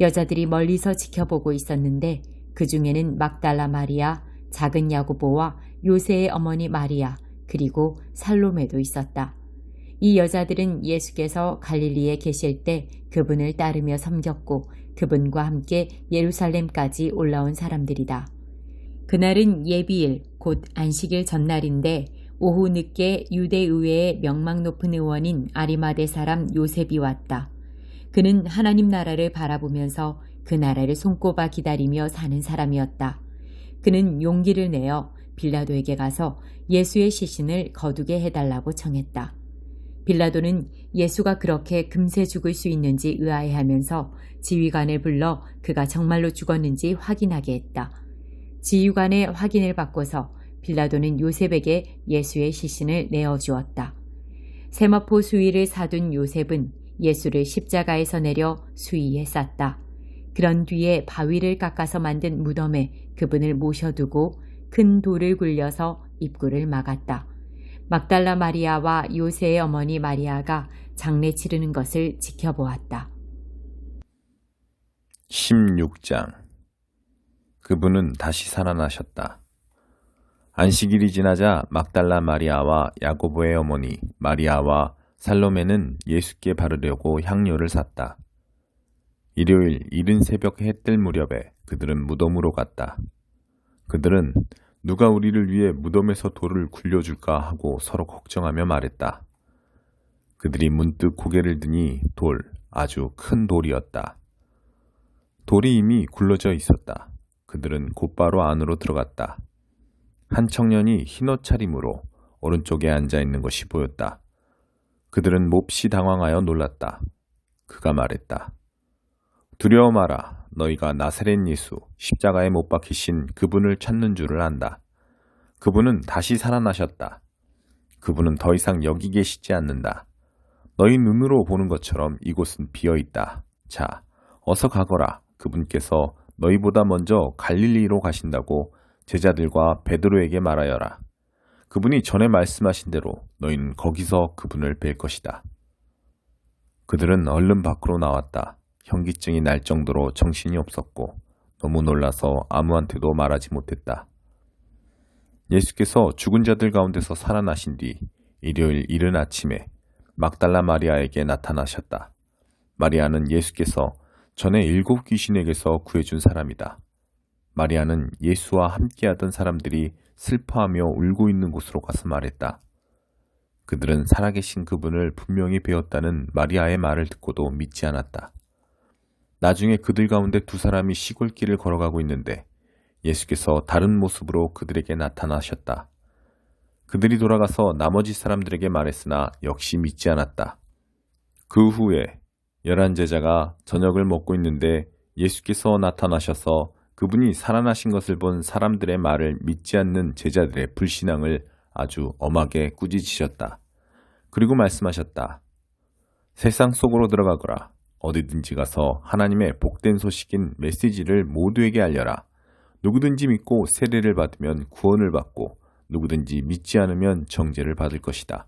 여자들이 멀리서 지켜보고 있었는데 그 중에는 막달라 마리아, 작은 야고보와 요새의 어머니 마리아, 그리고 살로메도 있었다. 이 여자들은 예수께서 갈릴리에 계실 때 그분을 따르며 섬겼고 그분과 함께 예루살렘까지 올라온 사람들이다. 그날은 예비일, 곧 안식일 전날인데 오후 늦게 유대의회의 명망 높은 의원인 아리마대 사람 요셉이 왔다. 그는 하나님 나라를 바라보면서 그 나라를 손꼽아 기다리며 사는 사람이었다. 그는 용기를 내어 빌라도에게 가서 예수의 시신을 거두게 해달라고 청했다. 빌라도는 예수가 그렇게 금세 죽을 수 있는지 의아해하면서 지휘관을 불러 그가 정말로 죽었는지 확인하게 했다. 지휘관의 확인을 받고서 빌라도는 요셉에게 예수의 시신을 내어주었다. 세마포 수위를 사둔 요셉은 예수를 십자가에서 내려 수위에 쌌다. 그런 뒤에 바위를 깎아서 만든 무덤에 그분을 모셔두고 큰 돌을 굴려서 입구를 막았다. 막달라 마리아와 요새의 어머니 마리아가 장례 치르는 것을 지켜보았다. 16장. 그분은 다시 살아나셨다. 안식일이 지나자 막달라 마리아와 야고보의 어머니 마리아와 살로메는 예수께 바르려고 향료를 샀다. 일요일 이른 새벽 해 뜰 무렵에 그들은 무덤으로 갔다. 그들은 누가 우리를 위해 무덤에서 돌을 굴려줄까 하고 서로 걱정하며 말했다. 그들이 문득 고개를 드니 돌, 아주 큰 돌이었다. 돌이 이미 굴러져 있었다. 그들은 곧바로 안으로 들어갔다. 한 청년이 흰옷 차림으로 오른쪽에 앉아있는 것이 보였다. 그들은 몹시 당황하여 놀랐다. 그가 말했다. 두려워 마라. 너희가 나사렛 예수 십자가에 못 박히신 그분을 찾는 줄을 안다. 그분은 다시 살아나셨다. 그분은 더 이상 여기 계시지 않는다. 너희 눈으로 보는 것처럼 이곳은 비어있다. 자, 어서 가거라. 그분께서 너희보다 먼저 갈릴리로 가신다고 제자들과 베드로에게 말하여라. 그분이 전에 말씀하신 대로 너희는 거기서 그분을 뵐 것이다. 그들은 얼른 밖으로 나왔다. 현기증이 날 정도로 정신이 없었고 너무 놀라서 아무한테도 말하지 못했다. 예수께서 죽은 자들 가운데서 살아나신 뒤 일요일 이른 아침에 막달라 마리아에게 나타나셨다. 마리아는 예수께서 전에 7 귀신에게서 구해준 사람이다. 마리아는 예수와 함께하던 사람들이 슬퍼하며 울고 있는 곳으로 가서 말했다. 그들은 살아계신 그분을 분명히 배웠다는 마리아의 말을 듣고도 믿지 않았다. 나중에 그들 가운데 2 사람이 시골길을 걸어가고 있는데 예수께서 다른 모습으로 그들에게 나타나셨다. 그들이 돌아가서 나머지 사람들에게 말했으나 역시 믿지 않았다. 그 후에 11 제자가 저녁을 먹고 있는데 예수께서 나타나셔서 그분이 살아나신 것을 본 사람들의 말을 믿지 않는 제자들의 불신앙을 아주 엄하게 꾸짖으셨다. 그리고 말씀하셨다. 세상 속으로 들어가거라. 어디든지 가서 하나님의 복된 소식인 메시지를 모두에게 알려라. 누구든지 믿고 세례를 받으면 구원을 받고 누구든지 믿지 않으면 정죄를 받을 것이다.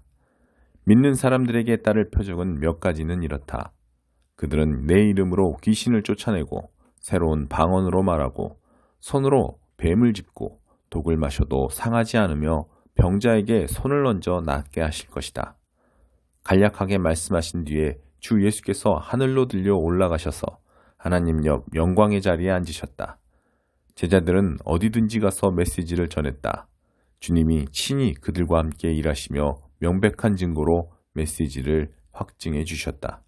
믿는 사람들에게 따를 표적은 몇 가지는 이렇다. 그들은 내 이름으로 귀신을 쫓아내고 새로운 방언으로 말하고 손으로 뱀을 짚고 독을 마셔도 상하지 않으며 병자에게 손을 얹어 낫게 하실 것이다. 간략하게 말씀하신 뒤에 주 예수께서 하늘로 들려 올라가셔서 하나님 옆 영광의 자리에 앉으셨다. 제자들은 어디든지 가서 메시지를 전했다. 주님이 친히 그들과 함께 일하시며 명백한 증거로 메시지를 확증해 주셨다.